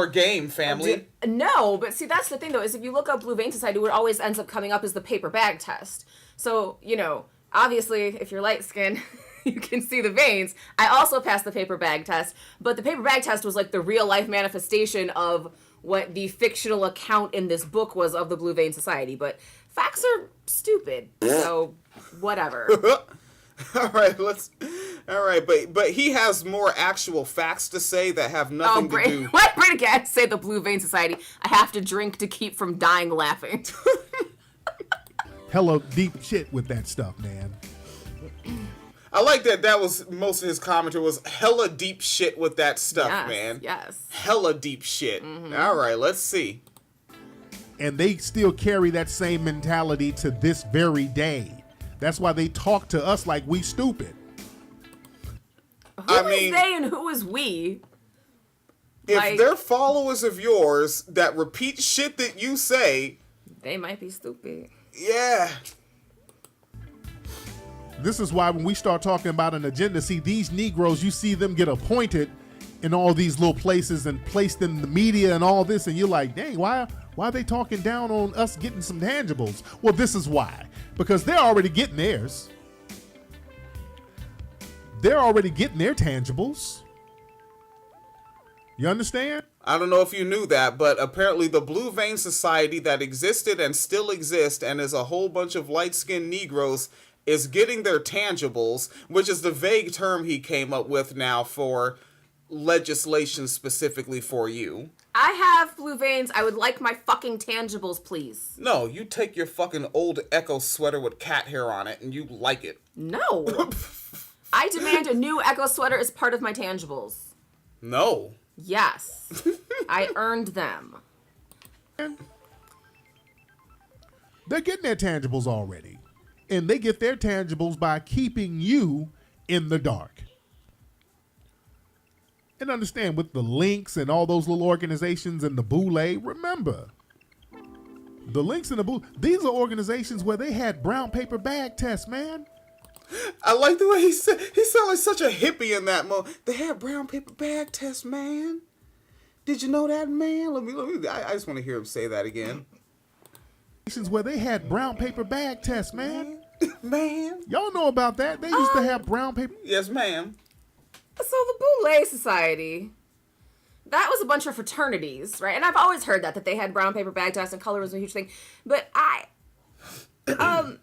game, family. No, but see, that's the thing, though, is if you look up Blue Vein Society, what always ends up coming up is the paper bag test. So, you know, obviously, if you're light-skinned, you can see the veins. I also passed the paper bag test, but the paper bag test was like the real-life manifestation of what the fictional account in this book was of the Blue Vein Society. But facts are stupid, so whatever. All right, but he has more actual facts to say that have nothing to do. What Brady Cat say the Blue Vein Society? I have to drink to keep from dying laughing. Hella deep shit with that stuff, man. I like that was most of his commentary was hella deep shit with that stuff, Yes, man. yes. Hella deep shit. All right, let's see. And they still carry that same mentality to this very day. That's why they talk to us like we stupid. Who is they and who is we? If they're followers of yours that repeat shit that you say, they might be stupid. Yeah. This is why when we start talking about an agenda, see, these Negroes, you see them get appointed in all these little places and placed in the media and all this, and you're like, dang, why are they talking down on us getting some tangibles? Well, this is why. Because they're already getting theirs. They're already getting their tangibles. You understand? I don't know if you knew that, but apparently the Blue Vein Society that existed and still exists and is a whole bunch of light-skinned Negroes is getting their tangibles, which is the vague term he came up with now for legislation specifically for you. I have blue veins. I would like my fucking tangibles, please. No, you take your fucking old Echo sweater with cat hair on it and you like it. No. I demand a new Echo sweater as part of my tangibles. No. Yes. I earned them. They're getting their tangibles already. And they get their tangibles by keeping you in the dark. And understand, with the links and all those little organizations and the Boule, remember, the links and the Boule, these are organizations where they had brown paper bag tests, man. I like the way he sounded like such a hippie in that moment. They had brown paper bag tests, man. Did you know that, man? Let me. I just want to hear him say that again. Where they had brown paper bag tests, man. Man. Y'all know about that. They used to have brown paper. Yes, ma'am. So the Boule Society, that was a bunch of fraternities, right? And I've always heard that they had brown paper bag tests and colorism was a huge thing. But some of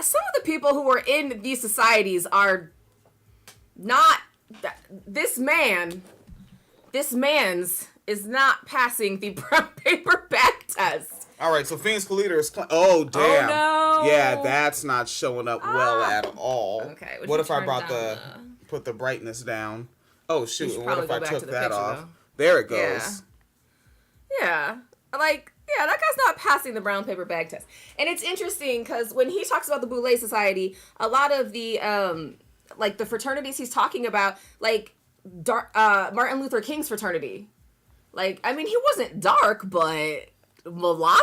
the people who were in these societies are not, this man's is not passing the brown paper bag test. All right, so Phoenix Calida is... oh, damn. Oh, no. Yeah, that's not showing up well at all. Okay. What if I brought put the brightness down? Oh, shoot. What if I took that off? Though. There it goes. Yeah. Like, yeah, that guy's not passing the brown paper bag test. And it's interesting because when he talks about the Boule Society, a lot of the, like, the fraternities he's talking about, like, Martin Luther King's fraternity. Like, I mean, he wasn't dark, but... mulatto?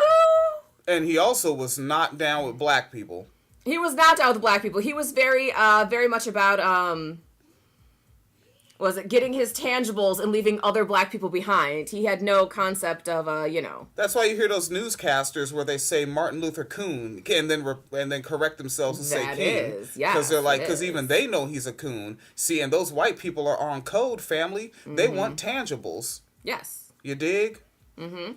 And he also was not down with black people. He was not down with black people. He was very much about, Was it getting his tangibles and leaving other black people behind? He had no concept of, That's why you hear those newscasters where they say Martin Luther Coon and then correct themselves and say King. Because they're like, because even they know he's a coon. See, and those white people are on code, family. They want tangibles. Yes. You dig? Mm-hmm.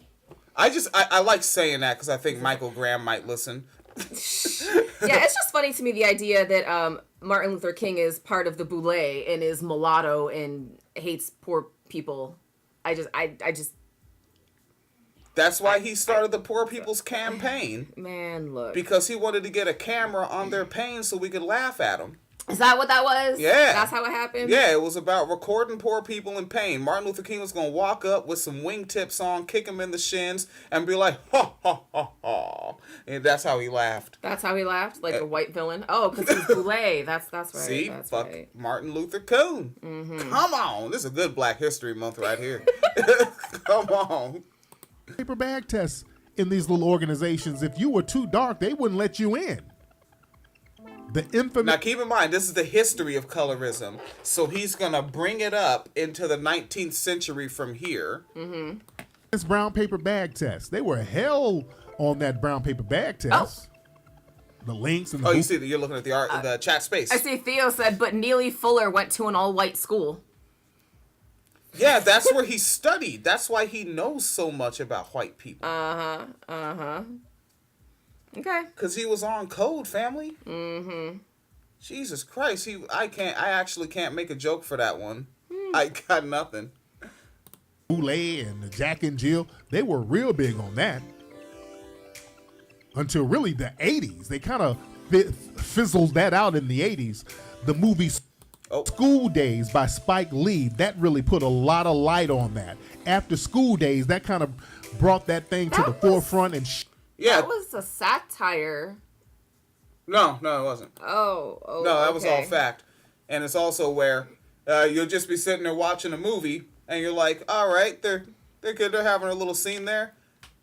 I like saying that because I think Michael Graham might listen. Yeah, it's just funny to me, the idea that Martin Luther King is part of the Boule and is mulatto and hates poor people. I just That's why he started the Poor People's Campaign. Man, look. Because he wanted to get a camera on their pain so we could laugh at them. Is that what that was? Yeah. That's how it happened? Yeah, it was about recording poor people in pain. Martin Luther King was going to walk up with some wingtips on, kick him in the shins, and be like, ha, ha, ha, ha. And that's how he laughed. That's how he laughed? Like a white villain? Oh, because he's Boule. That's right. See? That's Fuck right. Martin Luther Coon. Mm-hmm. Come on. This is a good Black History Month right here. Come on. Paper bag tests in these little organizations. If you were too dark, they wouldn't let you in. The infamous. Now keep in mind, this is the history of colorism. So he's going to bring it up into the 19th century from here. Mm-hmm. This brown paper bag test. They were hell on that brown paper bag test. Oh. The links and the you see that you're looking at the chat space. I see Theo said, but Neely Fuller went to an all-white school. Yeah, that's where he studied. That's why he knows so much about white people. Okay. Because he was on code, family. Mm-hmm. Jesus Christ. I actually can't make a joke for that one. I got nothing. Boule and the Jack and Jill, they were real big on that. Until really the 80s. They kind of fizzled that out in the 80s. The movie School Days by Spike Lee, that really put a lot of light on that. After School Days, that kind of brought that thing to the forefront and yeah. That was a satire. No, it wasn't. Oh, no, that was all fact. And it's also where you'll just be sitting there watching a movie, and you're like, all right, they're good, they're having a little scene there.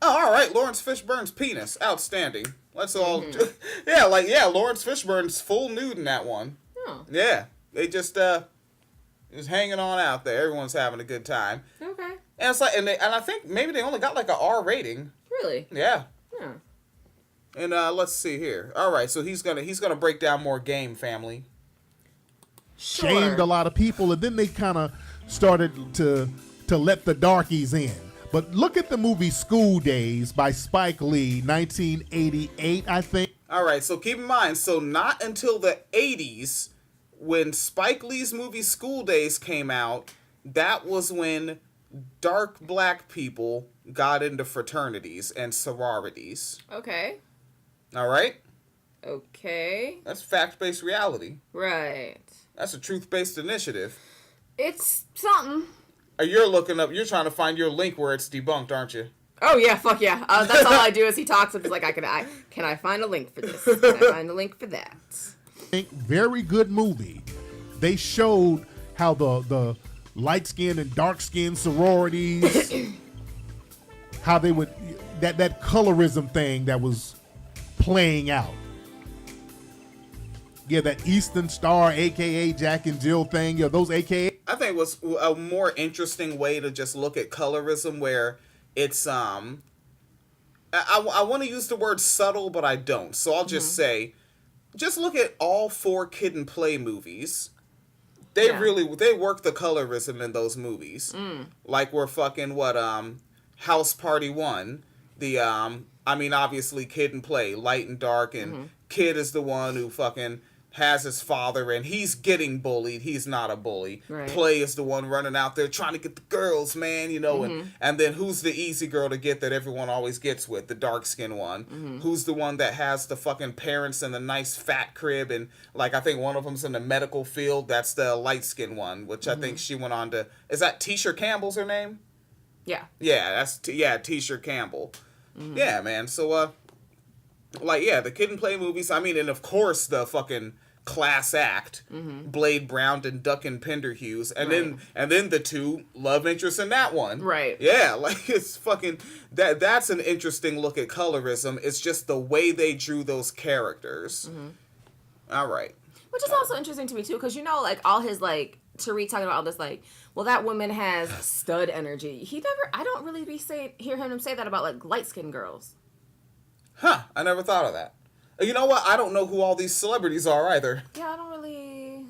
Oh, all right, Lawrence Fishburne's penis, outstanding. Let's all, Lawrence Fishburne's full nude in that one. Oh. Yeah, they just is hanging on out there. Everyone's having a good time. Okay. And it's like, and I think maybe they only got like a R rating. Really? Yeah. Yeah. And let's see here. All right, so he's gonna break down more game, family. Sure. Shamed a lot of people, and then they kind of started to let the darkies in. But look at the movie School Days by Spike Lee, 1988, I think. All right, so keep in mind, so not until the 80s, when Spike Lee's movie School Days came out, that was when dark black people got into fraternities and sororities. Okay. All right? Okay. That's fact-based reality. Right. That's a truth-based initiative. It's something. You're trying to find your link where it's debunked, aren't you? Oh, yeah, fuck yeah. That's all I do is he talks and he's like, can I find a link for this? Can I find a link for that? Very good movie. They showed how the light-skinned and dark-skinned sororities, how they would, that colorism thing that was playing out. Yeah, that Eastern Star, a.k.a. Jack and Jill thing, those a.k.a. I think it was a more interesting way to just look at colorism where it's, I want to use the word subtle, but I don't. So I'll just say, just look at all 4 Kid and Play movies. They work the colorism in those movies. Like we're fucking House Party 1, obviously Kid and Play, light and dark, and Kid is the one who fucking has his father and he's getting bullied. He's not a bully. Right. Play is the one running out there trying to get the girls, man, and then who's the easy girl to get that everyone always gets with? The dark-skinned one. Who's the one that has the fucking parents in the nice fat crib and like I think one of them's in the medical field. That's the light-skinned one, which I think she went on to, is that Tisha Campbell's her name? Yeah. Yeah, that's Tisha Campbell. Yeah, man. So the Kid and Play movies, and of course the fucking class act, Blade Brown and Duck and Penderhughes, and then the 2 love interests in that one. Right. Yeah, like it's fucking that's an interesting look at colorism. It's just the way they drew those characters. All right. Which is also interesting to me too, because like all his like Tariq talking about all this, like, well, that woman has stud energy. I don't really hear him say that about, like, light-skinned girls. Huh, I never thought of that. You know what? I don't know who all these celebrities are either. Yeah, I don't really...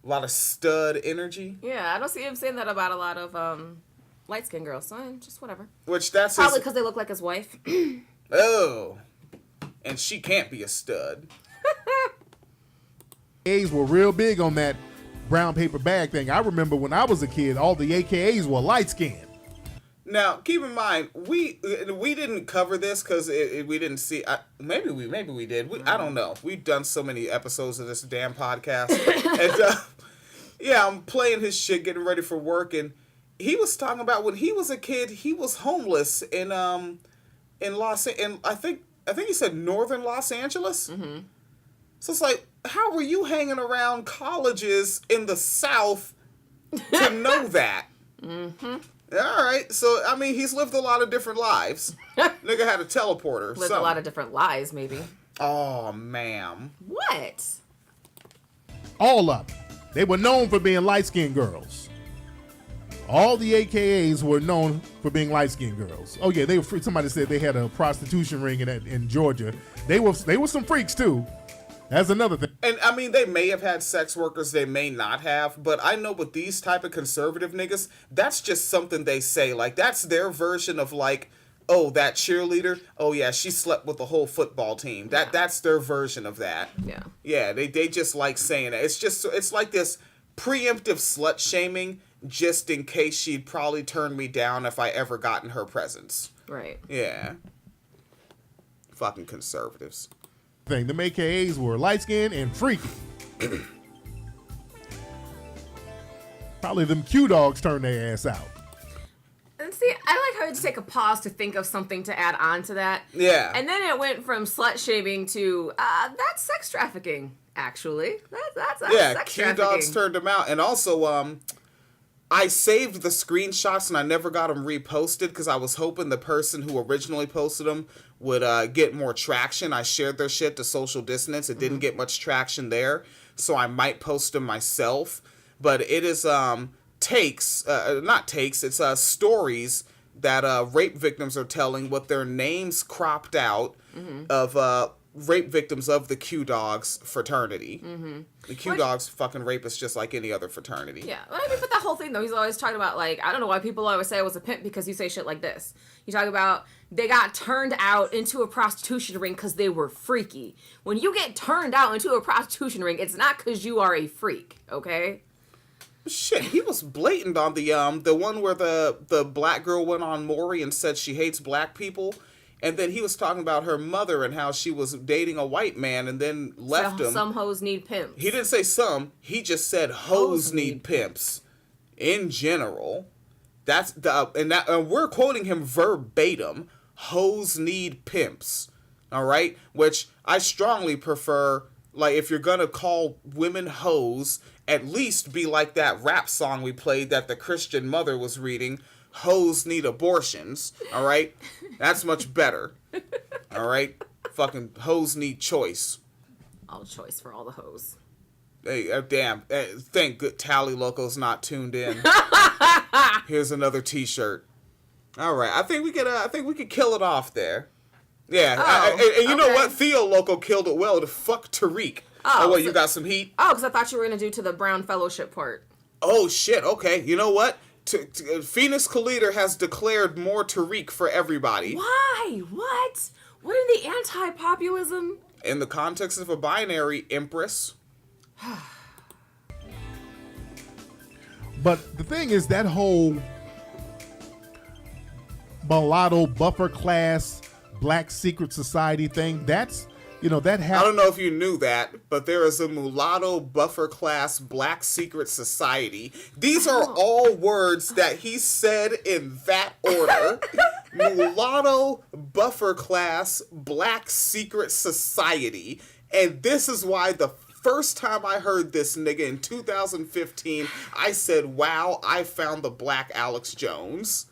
A lot of stud energy. Yeah, I don't see him saying that about a lot of light-skinned girls. So, just whatever. Which that's probably because they look like his wife. Oh. And she can't be a stud. A's were real big on that brown paper bag thing. I remember when I was a kid, all the AKAs were light skinned. Now, keep in mind, we didn't cover this because we didn't see. Maybe we did. I don't know. We've done so many episodes of this damn podcast. And, yeah, I'm playing his shit, getting ready for work, and he was talking about when he was a kid, he was homeless in I think he said northern Los Angeles. Mm-hmm. So it's like, how were you hanging around colleges in the South to know that? Mm-hmm. All right, so I mean, he's lived a lot of different lives. Nigga had a teleporter. Lived a lot of different lives, maybe. Oh, ma'am. What? All of them. They were known for being light-skinned girls. All the AKAs were known for being light-skinned girls. Oh yeah, they were. Somebody said they had a prostitution ring in Georgia. They were some freaks too. That's another thing. And I mean, they may have had sex workers, they may not have, but I know with these type of conservative niggas, that's just something they say. Like, that's their version of like, oh, that cheerleader, oh yeah, she slept with the whole football team. That's their version of that. Yeah. Yeah, they just like saying that. It's like this preemptive slut shaming just in case she'd probably turn me down if I ever got in her presence. Right. Yeah. Fucking conservatives. Thing. The AKAs were light skinned and freaky. Probably them Q dogs turned their ass out. And see, I like how you just take a pause to think of something to add on to that. Yeah. And then it went from slut shaming to that's sex trafficking. Actually, that's sex Q trafficking. dogs turned them out, and also I saved the screenshots and I never got them reposted because I was hoping the person who originally posted them would get more traction. I shared their shit to Social Dissonance. It didn't get much traction there, so I might post them myself. But it is it's stories that rape victims are telling with their names cropped out of rape victims of the Q Dogs fraternity. Mm-hmm. The Q Dogs fucking rapists just like any other fraternity. Yeah, well, I mean, but that whole thing though, he's always talking about like, I don't know why people always say I was a pimp because you say shit like this. You talk about they got turned out into a prostitution ring because they were freaky. When you get turned out into a prostitution ring, it's not because you are a freak, okay? Shit, he was blatant on the one where the black girl went on Maury and said she hates black people. And then he was talking about her mother and how she was dating a white man and then left him. Some hoes need pimps. He didn't say some. He just said hoes need pimps. In general. That's and we're quoting him verbatim. Hoes need pimps. All right? Which I strongly prefer. Like, if you're gonna call women hoes, at least be like that rap song we played that the Christian mother was reading. Hoes need abortions, all right? That's much better, all right? Fucking hoes need choice. All choice for all the hoes. Hey, damn. Thank good Tally Loco's not tuned in. Here's another T-shirt. All right, I think we could kill it off there. Yeah, and you know what? Theo Loco killed it well to fuck Tariq. Oh, what, you got some heat? Oh, because I thought you were going to do to the Brown Fellowship part. Oh, shit, okay. You know what? Phoenix Collider has declared more Tariq for everybody. Why? What? What in the anti-populism? In the context of a binary, Empress. But the thing is, that whole mulatto buffer class black secret society thing, that's, that I don't know if you knew that, but there is a mulatto buffer class black secret society. These are all words that he said in that order. Mulatto buffer class black secret society. And this is why the first time I heard this nigga in 2015, I said, wow, I found the black Alex Jones.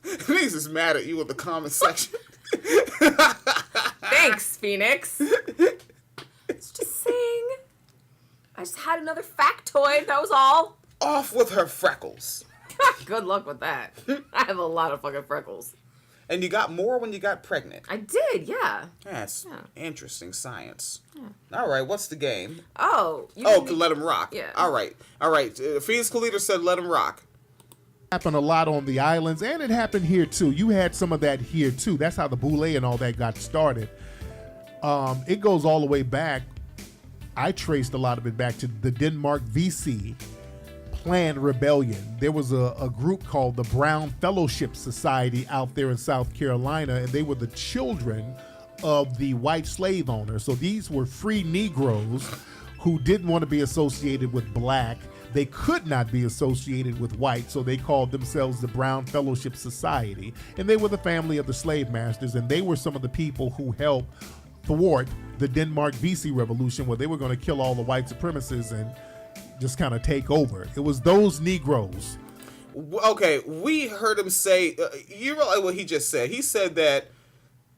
Niggas is mad at you in the comment section. Thanks, Phoenix. It's just saying. I just had another factoid. That was all. Off with her freckles. Good luck with that. I have a lot of fucking freckles. And you got more when you got pregnant. I did, yeah. That's interesting science. Yeah. All right, what's the game? Oh. Let him rock. Yeah. All right. Phoenix Leader said let him rock. Happened a lot on the islands, and it happened here too. You had some of that here too. That's how the boule and all that got started. It goes all the way back. I traced a lot of it back to the Denmark VC planned rebellion. There was a group called the Brown Fellowship Society out there in South Carolina, and they were the children of the white slave owners. So these were free Negroes who didn't want to be associated with black. They could not be associated with white, so they called themselves the Brown Fellowship Society. And they were the family of the slave masters, and they were some of the people who helped thwart the Denmark VC revolution, where they were going to kill all the white supremacists and just kind of take over. It was those Negroes. Okay, we heard him say, you realize what he just said. He said that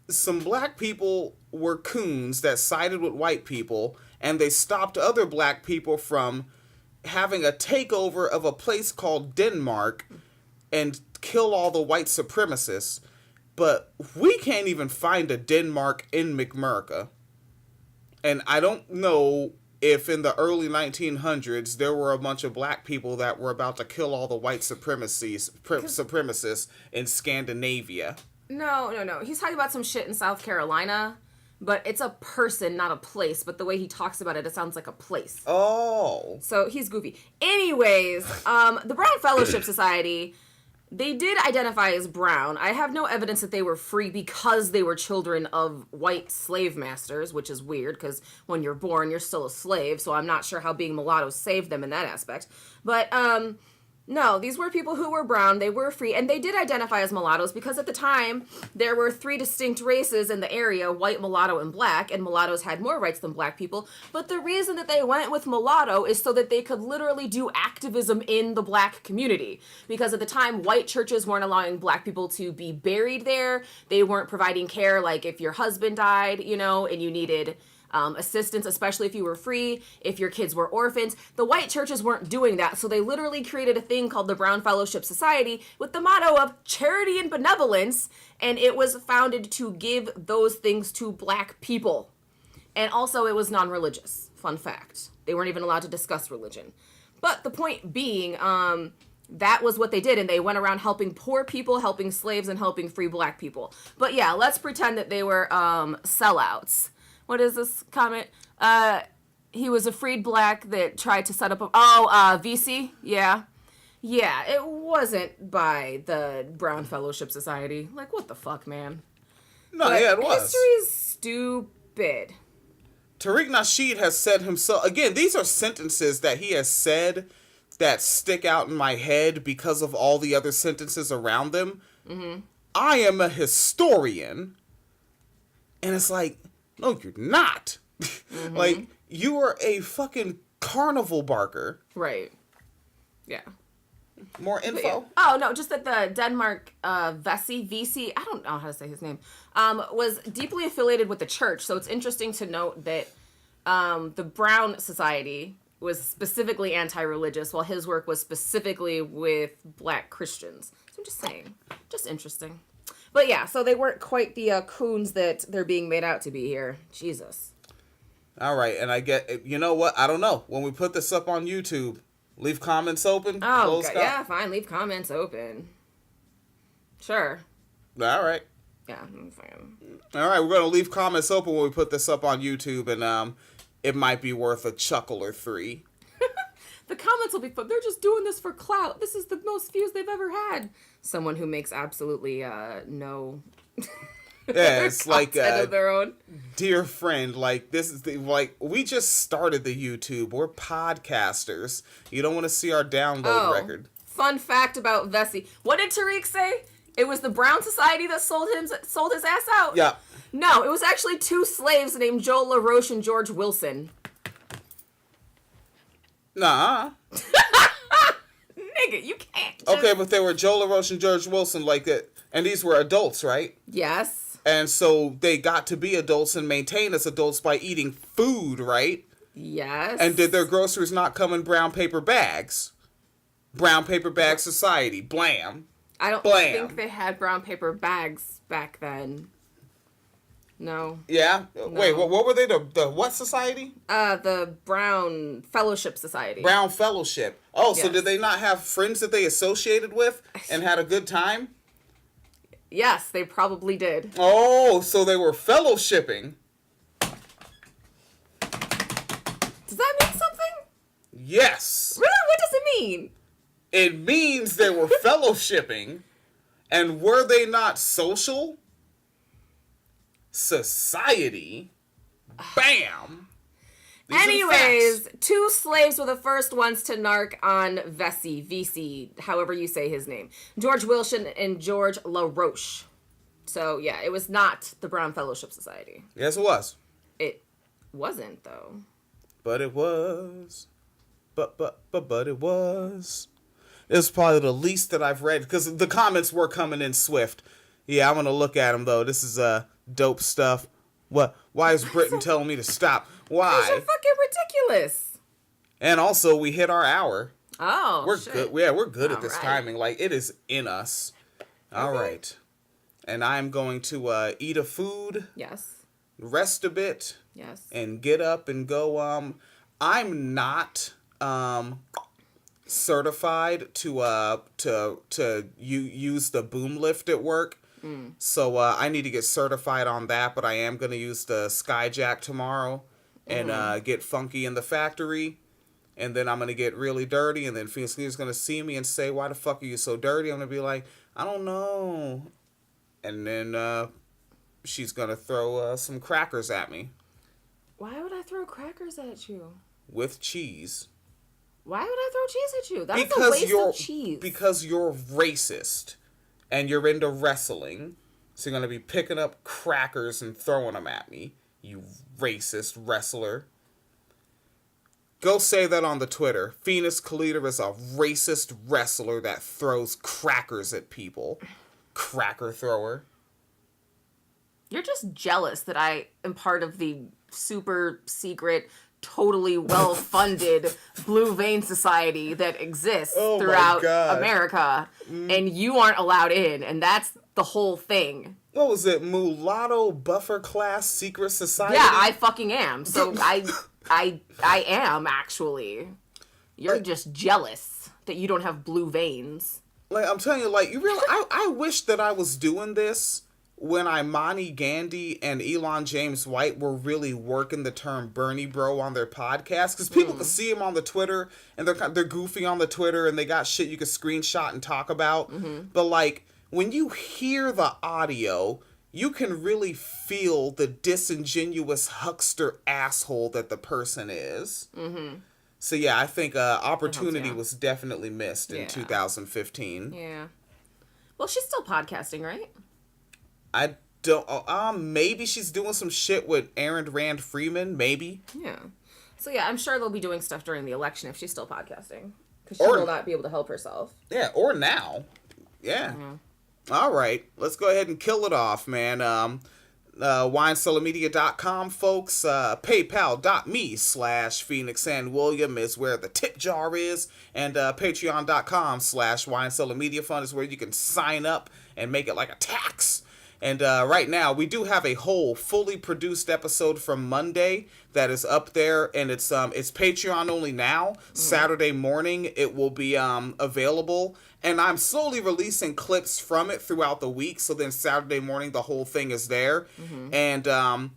some black people were coons that sided with white people, and they stopped other black people from having a takeover of a place called Denmark and kill all the white supremacists. But we can't even find a Denmark in McMurica. And I don't know if in the early 1900s there were a bunch of black people that were about to kill all the white supremacists in Scandinavia. No. He's talking about some shit in South Carolina, but it's a person, not a place. But the way he talks about it, it sounds like a place. Oh. So he's goofy. Anyways, the Brown Fellowship Society, they did identify as brown. I have no evidence that they were free because they were children of white slave masters, which is weird because when you're born, you're still a slave. So I'm not sure how being mulatto saved them in that aspect. But, no, these were people who were brown. They were free, and they did identify as mulattoes because at the time, there were 3 distinct races in the area, white, mulatto, and black, and mulattoes had more rights than black people. But the reason that they went with mulatto is so that they could literally do activism in the black community. Because at the time, white churches weren't allowing black people to be buried there. They weren't providing care, like if your husband died, and you needed assistance, especially if you were free, if your kids were orphans. The white churches weren't doing that, so they literally created a thing called the Brown Fellowship Society with the motto of charity and benevolence, and it was founded to give those things to black people. And also, it was non-religious. Fun fact. They weren't even allowed to discuss religion. But the point being, that was what they did, and they went around helping poor people, helping slaves, and helping free black people. But yeah, let's pretend that they were sellouts. What is this comment? He was a freed black that tried to set up VC? Yeah. Yeah, it wasn't by the Brown Fellowship Society. Like, what the fuck, man? No, yeah, it was. History's stupid. Tariq Nasheed has said himself, again, these are sentences that he has said that stick out in my head because of all the other sentences around them. Mm-hmm. I am a historian. And it's like, no, you're not. Mm-hmm. Like, you are a fucking carnival barker. Right. Yeah. More info? Yeah. Oh, no, just that the Denmark VC, I don't know how to say his name, was deeply affiliated with the church. So it's interesting to note that the Brown Society was specifically anti-religious, while his work was specifically with black Christians. So I'm just saying. Just interesting. But yeah, so they weren't quite the coons that they're being made out to be here. Jesus. All right, and I get, you know what? I don't know. When we put this up on YouTube, leave comments open. Oh, God, yeah, fine. Leave comments open. Sure. All right. Yeah, I'm fine. All right, we're going to leave comments open when we put this up on YouTube, and it might be worth a chuckle or 3. The comments will be fun. They're just doing this for clout. This is the most views they've ever had. Someone who makes absolutely no yeah, it's like of their own. Dear friend, like this is we just started the YouTube. We're podcasters. You don't want to see our download record. Fun fact about Vesey. What did Tariq say? It was the Brown Society that sold his ass out. Yeah. No, it was actually 2 slaves named Joe LaRoche and George Wilson. Nah. Nigga, you can't just... Okay, but they were Joe LaRoche and George Wilson, like that, and these were adults, right? Yes. And so they got to be adults and maintain as adults by eating food, right? Yes. And did their groceries not come in brown paper bags? Brown paper bag society. Blam. I don't Blam. think they had brown paper bags back then. No. Yeah? Wait, what were they? The what society? The Brown Fellowship Society. Brown Fellowship. Oh, so Yes. did they not have friends that they associated with and had a good time? Yes, they probably did. Oh, so they were fellowshipping. Does that mean something? Yes. Really? What does it mean? It means they were fellowshipping. And were they not social? Society. Bam. These are the Anyways, facts. 2 slaves were the first ones to narc on Vesey, however you say his name. George Wilson and George LaRoche. So, yeah, it was not the Brown Fellowship Society. Yes, it was. It wasn't, though. But it was. But it was. It was probably the least that I've read, because the comments were coming in swift. Yeah, I'm going to look at them, though. This is dope stuff. What? Why is Britain telling me to stop? Why? Those are fucking ridiculous. And also, we hit our hour. Oh, We're shit. good. Yeah, we're good at this All right. timing. Like, it is in us. All right. And I'm going to eat a food, Yes. rest a bit, Yes. and get up and go. I'm not certified to use the boom lift at work. So I need to get certified on that, but I am going to use the Skyjack tomorrow and get funky in the factory. And then I'm going to get really dirty, and then Phoenix Leader's going to see me and say, "Why the fuck are you so dirty?" I'm going to be like, "I don't know." And then she's going to throw some crackers at me Why would I throw crackers at you? with cheese. Why would I throw cheese at you? That's a waste of cheese. Because you're racist and you're into wrestling. So you're going to be picking up crackers and throwing them at me, you racist wrestler. Go say that on the Twitter. Phoenix Kalita is a racist wrestler that throws crackers at people. Cracker thrower. You're just jealous that I am part of the super secret, totally well-funded Blue Vein Society that exists Oh my throughout God. America, and you aren't allowed in, and that's the whole thing. What was it? Mulatto Buffer Class Secret Society? Yeah, I fucking am. So I am, actually. You're just jealous that you don't have blue veins. Like, I'm telling you, like, you realize, I wish that I was doing this when Imani Gandhi and Elon James White were really working the term Bernie bro on their podcast, because people could see them on the Twitter, and they're goofy on the Twitter, and they got shit you could screenshot and talk about. But, like, when you hear the audio, you can really feel the disingenuous huckster asshole that the person is. So yeah, I think opportunity was definitely missed in 2015. Yeah. Well, she's still podcasting, right? I don't. Maybe she's doing some shit with Aaron Rand Freeman. Maybe. Yeah. So yeah, I'm sure they'll be doing stuff during the election if she's still podcasting, because she Or- will not be able to help herself. Yeah, or now. Yeah. All right, let's go ahead and kill it off, man. WineCellarMedia.com, folks. PayPal.me/Phoenix and William is where the tip jar is, and Patreon.com/WineCellarMedia Fund is where you can sign up and make it like a tax. And right now, we do have a whole fully produced episode from Monday that is up there, and it's Patreon only now. Saturday morning, it will be available, and I'm slowly releasing clips from it throughout the week. So then Saturday morning, the whole thing is there, and I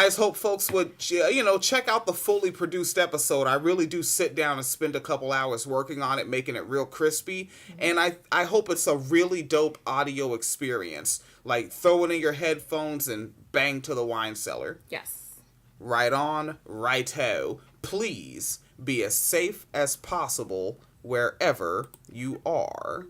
just hope folks would check out the fully produced episode. I really do sit down and spend a couple hours working on it, making it real crispy, and I hope it's a really dope audio experience. Like, throw it in your headphones and bang to the wine cellar. Yes. Right on, right-ho. Please be as safe as possible wherever you are.